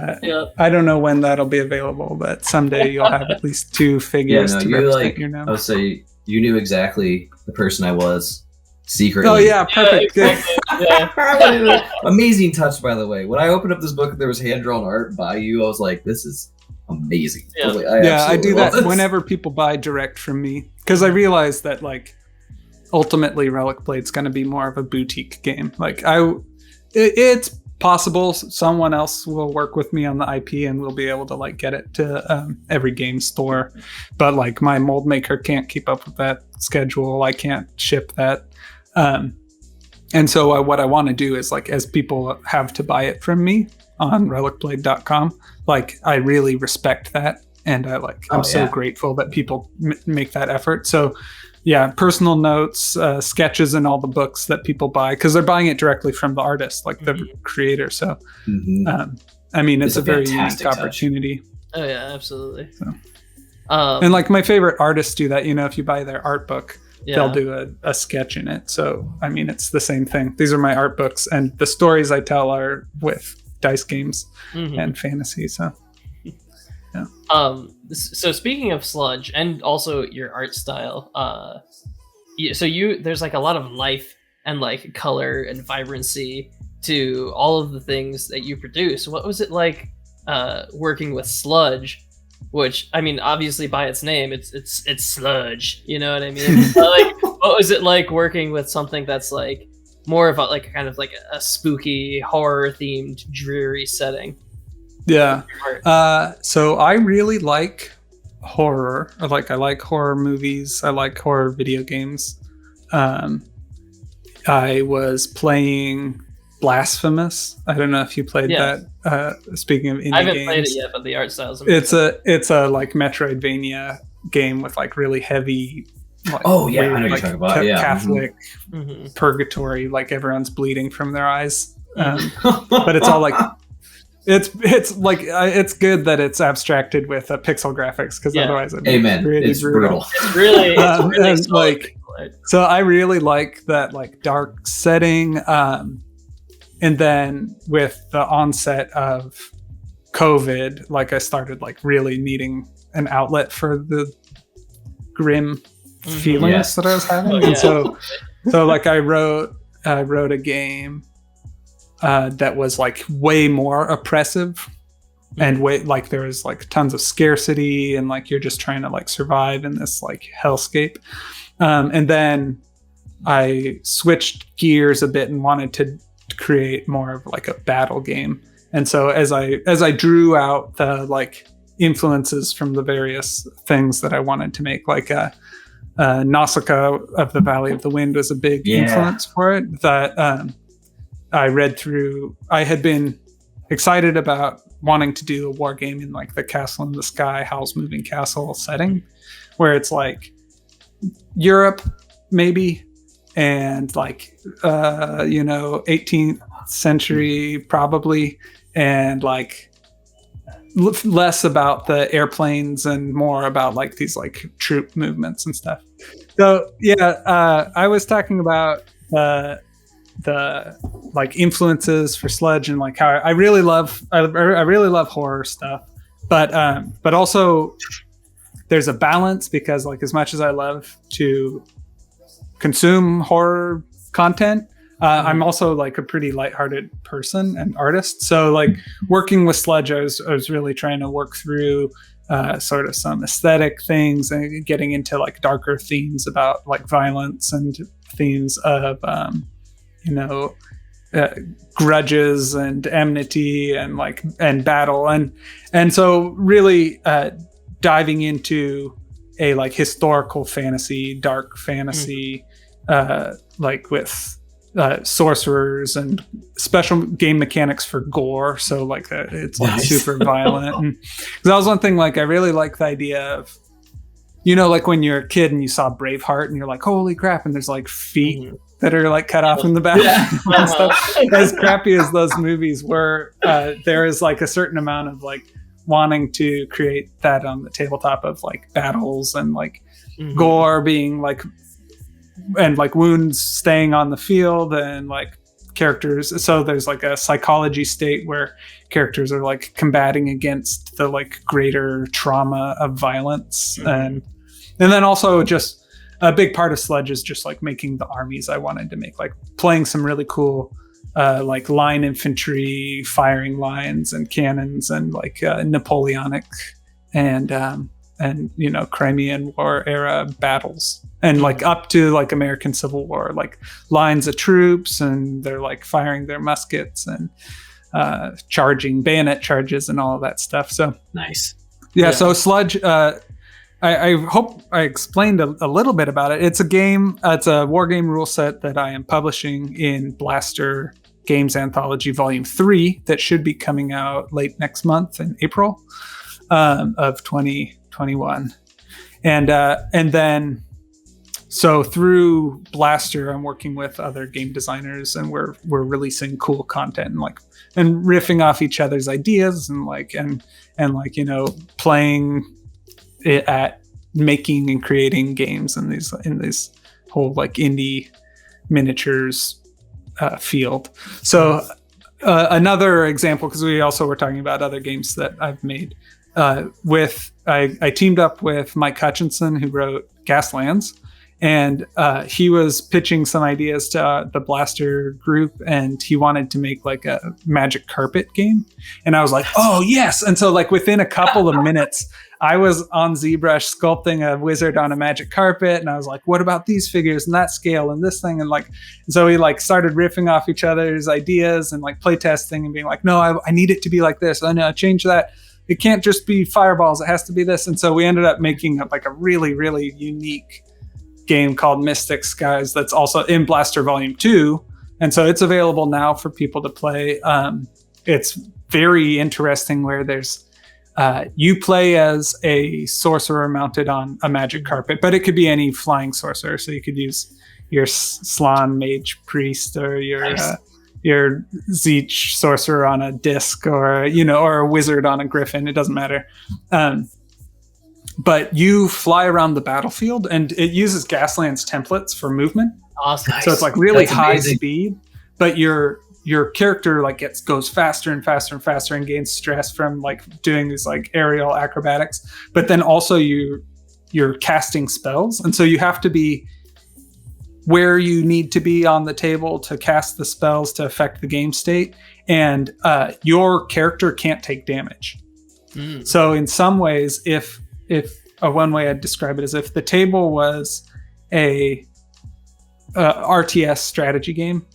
I don't know when that'll be available, but someday you'll have at least 2 figures to represent your gnome. I would say you knew exactly the person I was secretly. Oh yeah, perfect. Yeah. Amazing touch, by the way. When I opened up this book and there was hand-drawn art by you, I was like, this is amazing. Yeah, I do that whenever people buy direct from me, because I realize that like ultimately Relicblade's going to be more of a boutique game. Like it's possible someone else will work with me on the IP and we'll be able to like get it to every game store, but like my mold maker can't keep up with that schedule. I can't ship that, and so what I want to do is like, as people have to buy it from me on relicblade.com, like I really respect that, and I'm so grateful that people make that effort. So yeah, personal notes, sketches, and all the books that people buy, because they're buying it directly from the artist, like the creator. So, I mean, it's a very unique opportunity. Oh yeah, absolutely. So. And like my favorite artists do that. You know, if you buy their art book, they'll do a sketch in it. So, I mean, it's the same thing. These are my art books, and the stories I tell are with dice games and fantasy. So. Yeah. So speaking of Sludge and also your art style, there's like a lot of life and like color and vibrancy to all of the things that you produce. What was it like working with Sludge? Which, I mean, obviously by its name, it's sludge. You know what I mean? Like, what was it like working with something that's like more of kind of like a spooky horror themed dreary setting? Yeah. So I really like horror. I like horror movies. I like horror video games. I was playing Blasphemous. I don't know if you played that. Speaking of indie games, I haven't played it yet, but the art style's amazing. It's a like Metroidvania game with like really heavy. Like, I know what you're talking about. Catholic purgatory, like everyone's bleeding from their eyes. But it's all like. It's like it's good that it's abstracted with pixel graphics, because otherwise it'd be really brutal. It's really like so I really like that like dark setting, and then with the onset of COVID, like I started like really needing an outlet for the grim feelings that I was having, and so like I wrote a game that was like way more oppressive, and way like there was like tons of scarcity, and like you're just trying to like survive in this like hellscape. And then I switched gears a bit and wanted to create more of like a battle game. And so as I drew out the like influences from the various things that I wanted to make, like Nausicaa of the Valley of the Wind was a big influence for it. That I read through. I had been excited about wanting to do a war game in like the Castle in the Sky, Howl's Moving Castle setting, where it's like Europe maybe, and like 18th century probably, and like less about the airplanes and more about like these like troop movements and stuff. So I was talking about the like influences for Sludge, and like how I really love horror stuff, but also there's a balance, because like as much as I love to consume horror content, I'm also like a pretty lighthearted person and artist. So like working with Sludge, I was really trying to work through sort of some aesthetic things and getting into like darker themes about like violence and themes of grudges and enmity and battle, and so really diving into a like historical fantasy, dark fantasy, with sorcerers and special game mechanics for gore. So it's like super violent. And that was one thing, like I really like the idea of, like when you're a kid and you saw Braveheart and you're like, holy crap, and there's like feet that are like cut off in the back. And stuff. As crappy as those movies were, there is like a certain amount of like wanting to create that on the tabletop of like battles and like gore being like, and like wounds staying on the field and like characters. So there's like a psychology state where characters are like combating against the like greater trauma of violence. And then also just a big part of Sludge is just like making the armies I wanted to make, like playing some really cool like line infantry firing lines and cannons and like Napoleonic and Crimean War era battles, and like up to like American Civil War, like lines of troops and they're like firing their muskets and charging bayonet charges and all of that stuff. So nice. Yeah. So Sludge, I hope I explained a little bit about it. It's a game. It's a war game rule set that I am publishing in Blaster Games Anthology Volume 3 that should be coming out late next month in April of 2021. And then so through Blaster, I'm working with other game designers, and we're releasing cool content and riffing off each other's ideas and playing it at making and creating games in this whole like indie miniatures field. So another example, because we also were talking about other games that I've made, I teamed up with Mike Hutchinson, who wrote Gaslands, and he was pitching some ideas to the Blaster group, and he wanted to make like a magic carpet game. And I was like, oh yes. And so like within a couple of minutes, I was on ZBrush sculpting a wizard on a magic carpet, and I was like, what about these figures and that scale and this thing? And so we like started riffing off each other's ideas and like play testing and being like, no, I need it to be like this. I know, change that. It can't just be fireballs. It has to be this. And so we ended up making like a really, really unique game called Mystic Skies that's also in Blaster Volume 2. And so it's available now for people to play. It's very interesting where there's you play as a sorcerer mounted on a magic carpet, but it could be any flying sorcerer. So you could use your Slan mage priest or your Zeech sorcerer on a disc, or a wizard on a griffin. It doesn't matter. But you fly around the battlefield, and it uses Gaslands templates for movement. Awesome. So it's like really high speed, but your character like goes faster and faster and faster and gains stress from like doing these like aerial acrobatics. But then also you're casting spells, and so you have to be where you need to be on the table to cast the spells to affect the game state, and your character can't take damage. So in some ways, if one way I'd describe it is if the table was a RTS strategy game,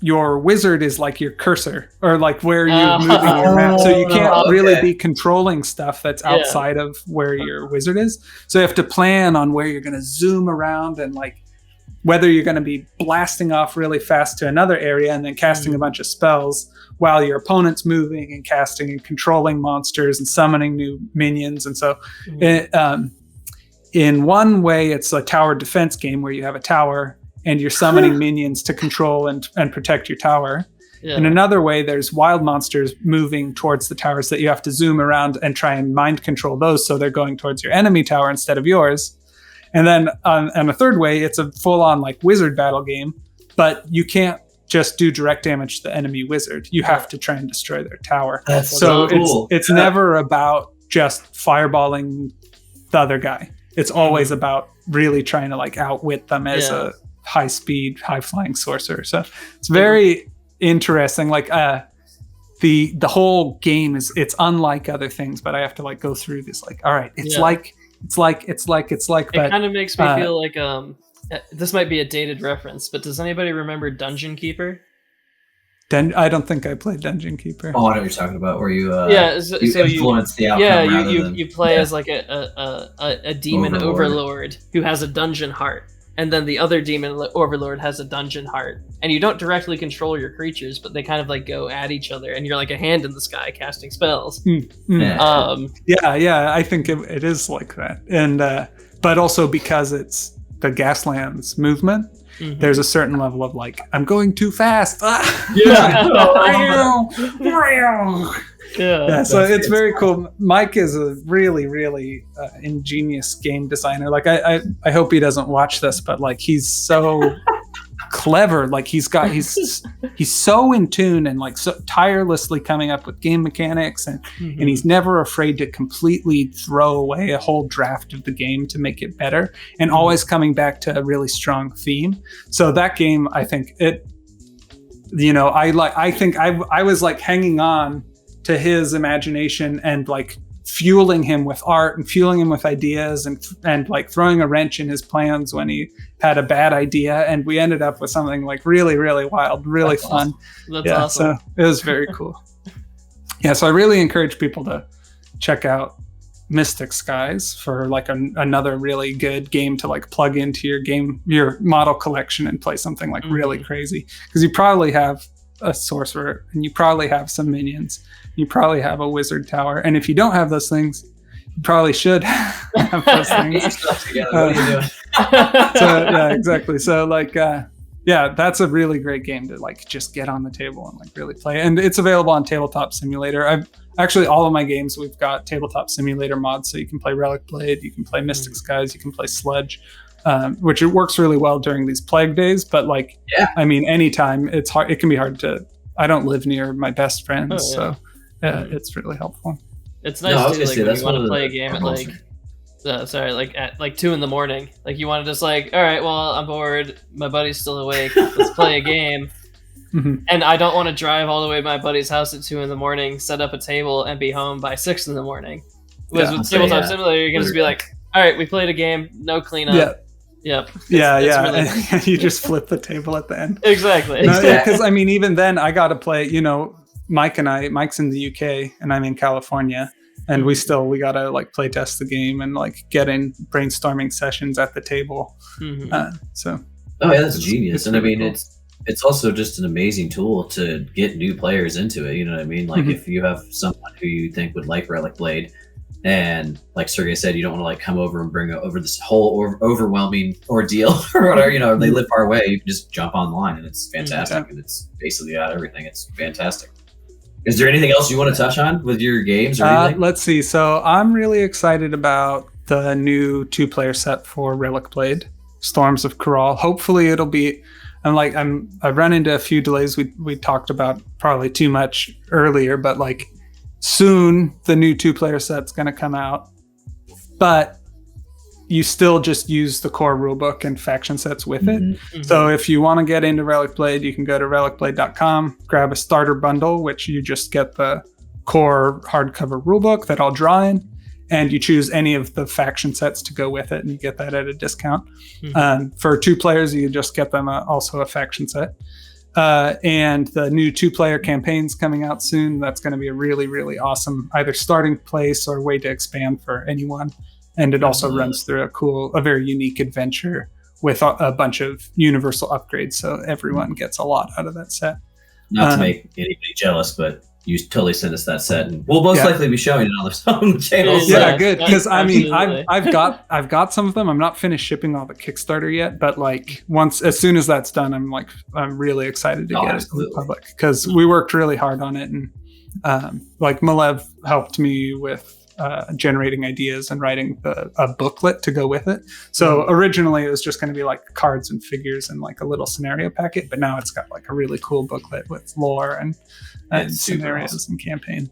your wizard is like your cursor, or like where you're moving your map. So you can't really be controlling stuff that's outside of where your wizard is. So you have to plan on where you're going to zoom around, and like whether you're going to be blasting off really fast to another area and then casting a bunch of spells while your opponent's moving and casting and controlling monsters and summoning new minions. And so in one way, it's a tower defense game where you have a tower and you're summoning minions to control and protect your tower. Yeah. In another way, there's wild monsters moving towards the towers that you have to zoom around and try and mind control those, so they're going towards your enemy tower instead of yours. And then on a third way, it's a full-on like wizard battle game, but you can't just do direct damage to the enemy wizard. You have to try and destroy their tower. That's so cool. It's never about just fireballing the other guy. It's always about really trying to like outwit them as a high speed, high flying sorcerer. So it's very interesting. Like the whole game it's unlike other things, but I have to like go through this like, all right, it's like It's like, It but kind of makes me feel like this might be a dated reference, but does anybody remember Dungeon Keeper? I don't think I played Dungeon Keeper. Oh, I know what you're talking about. Where you so influence the outcome. You play as like a demon overlord who has a dungeon heart, and then the other demon overlord has a dungeon heart, and you don't directly control your creatures, but they kind of like go at each other, and you're like a hand in the sky casting spells. Yeah, I think it is like that, and but also because it's the Gaslands movement. Mm-hmm. There's a certain level of like, I'm going too fast. Yeah. So it's very cool. Mike is a really, really ingenious game designer. Like I hope he doesn't watch this, but like he's so clever. Like he's so in tune and like so tirelessly coming up with game mechanics, and he's never afraid to completely throw away a whole draft of the game to make it better, and always coming back to a really strong theme. So that game, I think I was like hanging on to his imagination and like fueling him with art and fueling him with ideas and like throwing a wrench in his plans when he had a bad idea, and we ended up with something like really, really wild, really fun. That's awesome. So it was very cool. So I really encourage people to check out Mystic Skies for like another really good game to like plug into your model collection and play something like really crazy, because you probably have a sorcerer and you probably have some minions, you probably have a wizard tower, and if you don't have those things, you probably should have those things. What are you doing? So yeah, exactly. So like that's a really great game to like just get on the table and like really play, and it's available on Tabletop Simulator. I've actually, all of my games, we've got Tabletop Simulator mods, so you can play Relicblade, you can play Mystic Skies, you can play Sludge, which it works really well during these plague days. But like, I mean, anytime it's hard, it can be hard to. I don't live near my best friends, so it's really helpful. It's nice too, like when you want to play a game at like, at like 2 a.m. Like you want to just like, all right, well, I'm bored, my buddy's still awake, let's play a game. And I don't want to drive all the way to my buddy's house at 2 a.m, set up a table, and be home by 6 a.m. Whereas with Tabletop Simulator, you can just be like, all right, we played a game, no cleanup. Yep. It's really and you just flip the table at the end. Exactly. Because I mean, even then, I got to play. Mike's in the UK and I'm in California, and we gotta like play test the game and like get in brainstorming sessions at the table. That's genius. And I mean, cool. It's also just an amazing tool to get new players into it. You know what I mean? Like if you have someone who you think would like Relicblade, and like Sergey said, you don't want to like come over and bring over this whole overwhelming ordeal or whatever, they live far away. You can just jump online and it's fantastic. And it's basically got everything. It's fantastic. Is there anything else you want to touch on with your games or anything? Let's see. So I'm really excited about the new 2-player set for Relicblade, Storms of Corral. Hopefully it'll be, I've run into a few delays we talked about probably too much earlier, but like soon the new 2-player set's going to come out, but you still just use the core rulebook and faction sets with it. So if you want to get into Relicblade, you can go to relicblade.com, grab a starter bundle, which you just get the core hardcover rulebook that I'll draw in, and you choose any of the faction sets to go with it, and you get that at a discount. For 2 players, you just get them also a faction set. And the new 2-player campaign's coming out soon. That's going to be a really, really awesome either starting place or way to expand for anyone. And it also runs through a very unique adventure with a bunch of universal upgrades, so everyone gets a lot out of that set. Not to make anybody jealous, but you totally send us that set, and we'll most likely be showing it on the channel. Yeah, good. Because I mean, I've got some of them. I'm not finished shipping all the Kickstarter yet, but like as soon as that's done, I'm really excited to get it to the public, because we worked really hard on it, and like Malev helped me with generating ideas and writing a booklet to go with it. So originally it was just going to be like cards and figures and like a little scenario packet, but now it's got like a really cool booklet with lore and scenarios awesome. And campaign.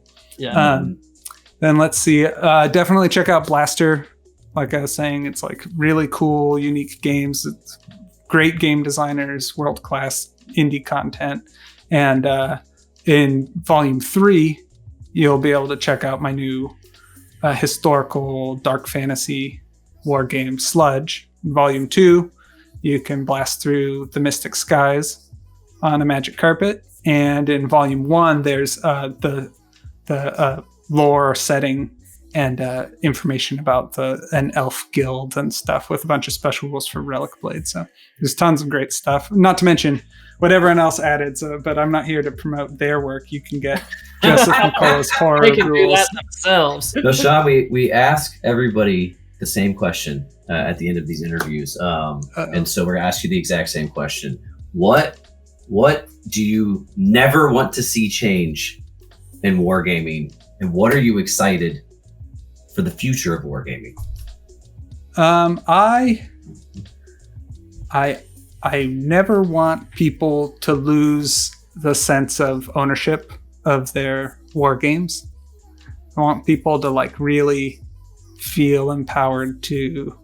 Then let's see, definitely check out Blaster. Like I was saying, it's like really cool, unique games. It's great game designers, world-class indie content. And in volume 3, you'll be able to check out my new historical dark fantasy war game Sludge. In Volume 2, you can blast through the mystic skies on a magic carpet. And in Volume 1, there's the lore setting and information about an elf guild and stuff with a bunch of special rules for Relicblade. So there's tons of great stuff. Not to mention what everyone else added, but I'm not here to promote their work. You can get Joseph McCullough's horror They can rules. do that themselves. No, Sean, we ask everybody the same question at the end of these interviews. And so we're going to ask you the exact same question. What do you never want to see change in wargaming? And what are you excited for the future of wargaming? I never want people to lose the sense of ownership of their war games. I want people to like really feel empowered to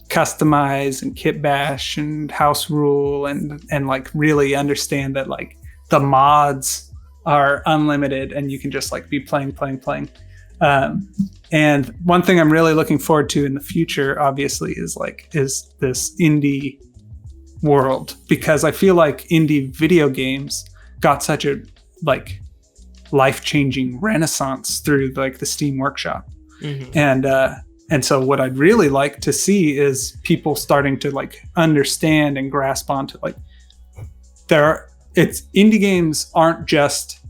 customize and kit bash and house rule and like really understand that like the mods are unlimited and you can just like be playing. And one thing I'm really looking forward to in the future, obviously, is this indie world, because I feel like indie video games got such a like life-changing renaissance through like the Steam Workshop. Mm-hmm. And so what I'd really like to see is people starting to like understand and grasp onto like indie games aren't just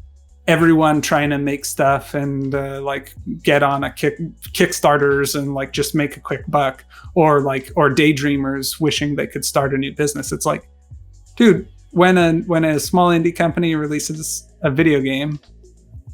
everyone trying to make stuff and like get on a Kickstarters and like just make a quick buck, or daydreamers wishing they could start a new business. It's like, dude, when a small indie company releases a video game,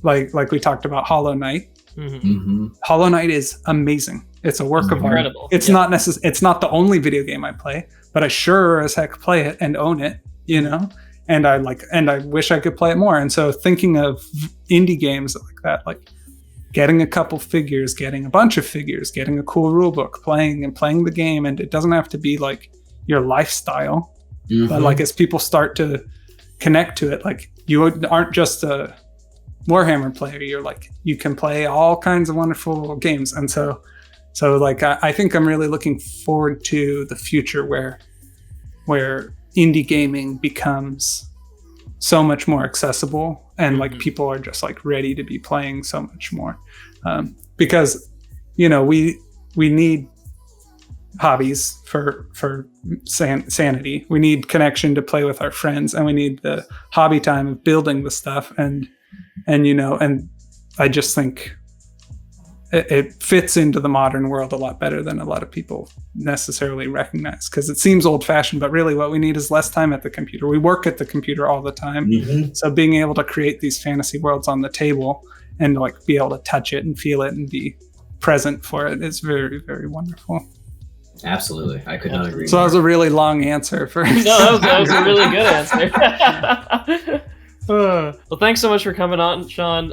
like we talked about Hollow Knight. Mm-hmm. Hollow Knight is amazing. It's a work of art. It's not it's not the only video game I play, but I sure as heck play it and own it, you know? And I wish I could play it more. And so thinking of indie games like that, like getting a couple figures, getting a bunch of figures, getting a cool rule book, playing the game. And it doesn't have to be like your lifestyle, but like as people start to connect to it, like you aren't just a Warhammer player, you're like, you can play all kinds of wonderful games. And so like, I think I'm really looking forward to the future where indie gaming becomes so much more accessible and like people are just like ready to be playing so much more, because you know we need hobbies for sanity. We need connection to play with our friends, and we need the hobby time of building the stuff, and I just think it fits into the modern world a lot better than a lot of people necessarily recognize, because it seems old-fashioned, but really what we need is less time at the computer. We work at the computer all the time. So being able to create these fantasy worlds on the table and like be able to touch it and feel it and be present for it is very, very wonderful. Absolutely. I could not agree So more. That was a really long answer for No, that was a really good answer. Well, thanks so much for coming on, Sean.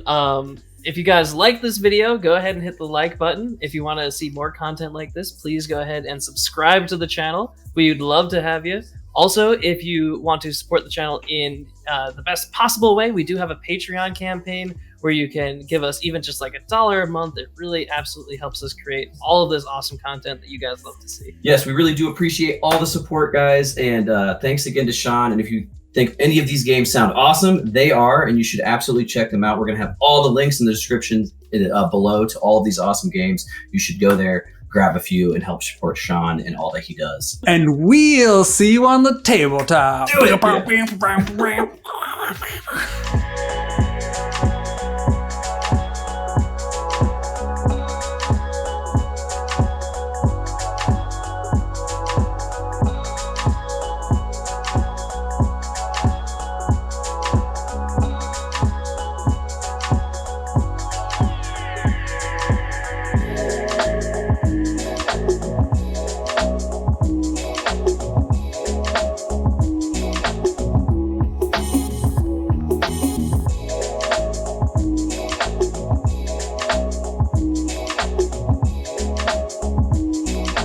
If you guys like this video, go ahead and hit the like button. If you want to see more content like this, please go ahead and subscribe to the channel. We'd love to have you. Also, if you want to support the channel in the best possible way, we do have a Patreon campaign where you can give us even just like $1 a month. It really absolutely helps us create all of this awesome content that you guys love to see. Yes, we really do appreciate all the support, guys. And thanks again to Sean. And if you think any of these games sound awesome, they are, and you should absolutely check them out. We're going to have all the links in the description below to all of these awesome games. You should go there, grab a few, and help support Sean and all that he does. And we'll see you on the tabletop. Do it.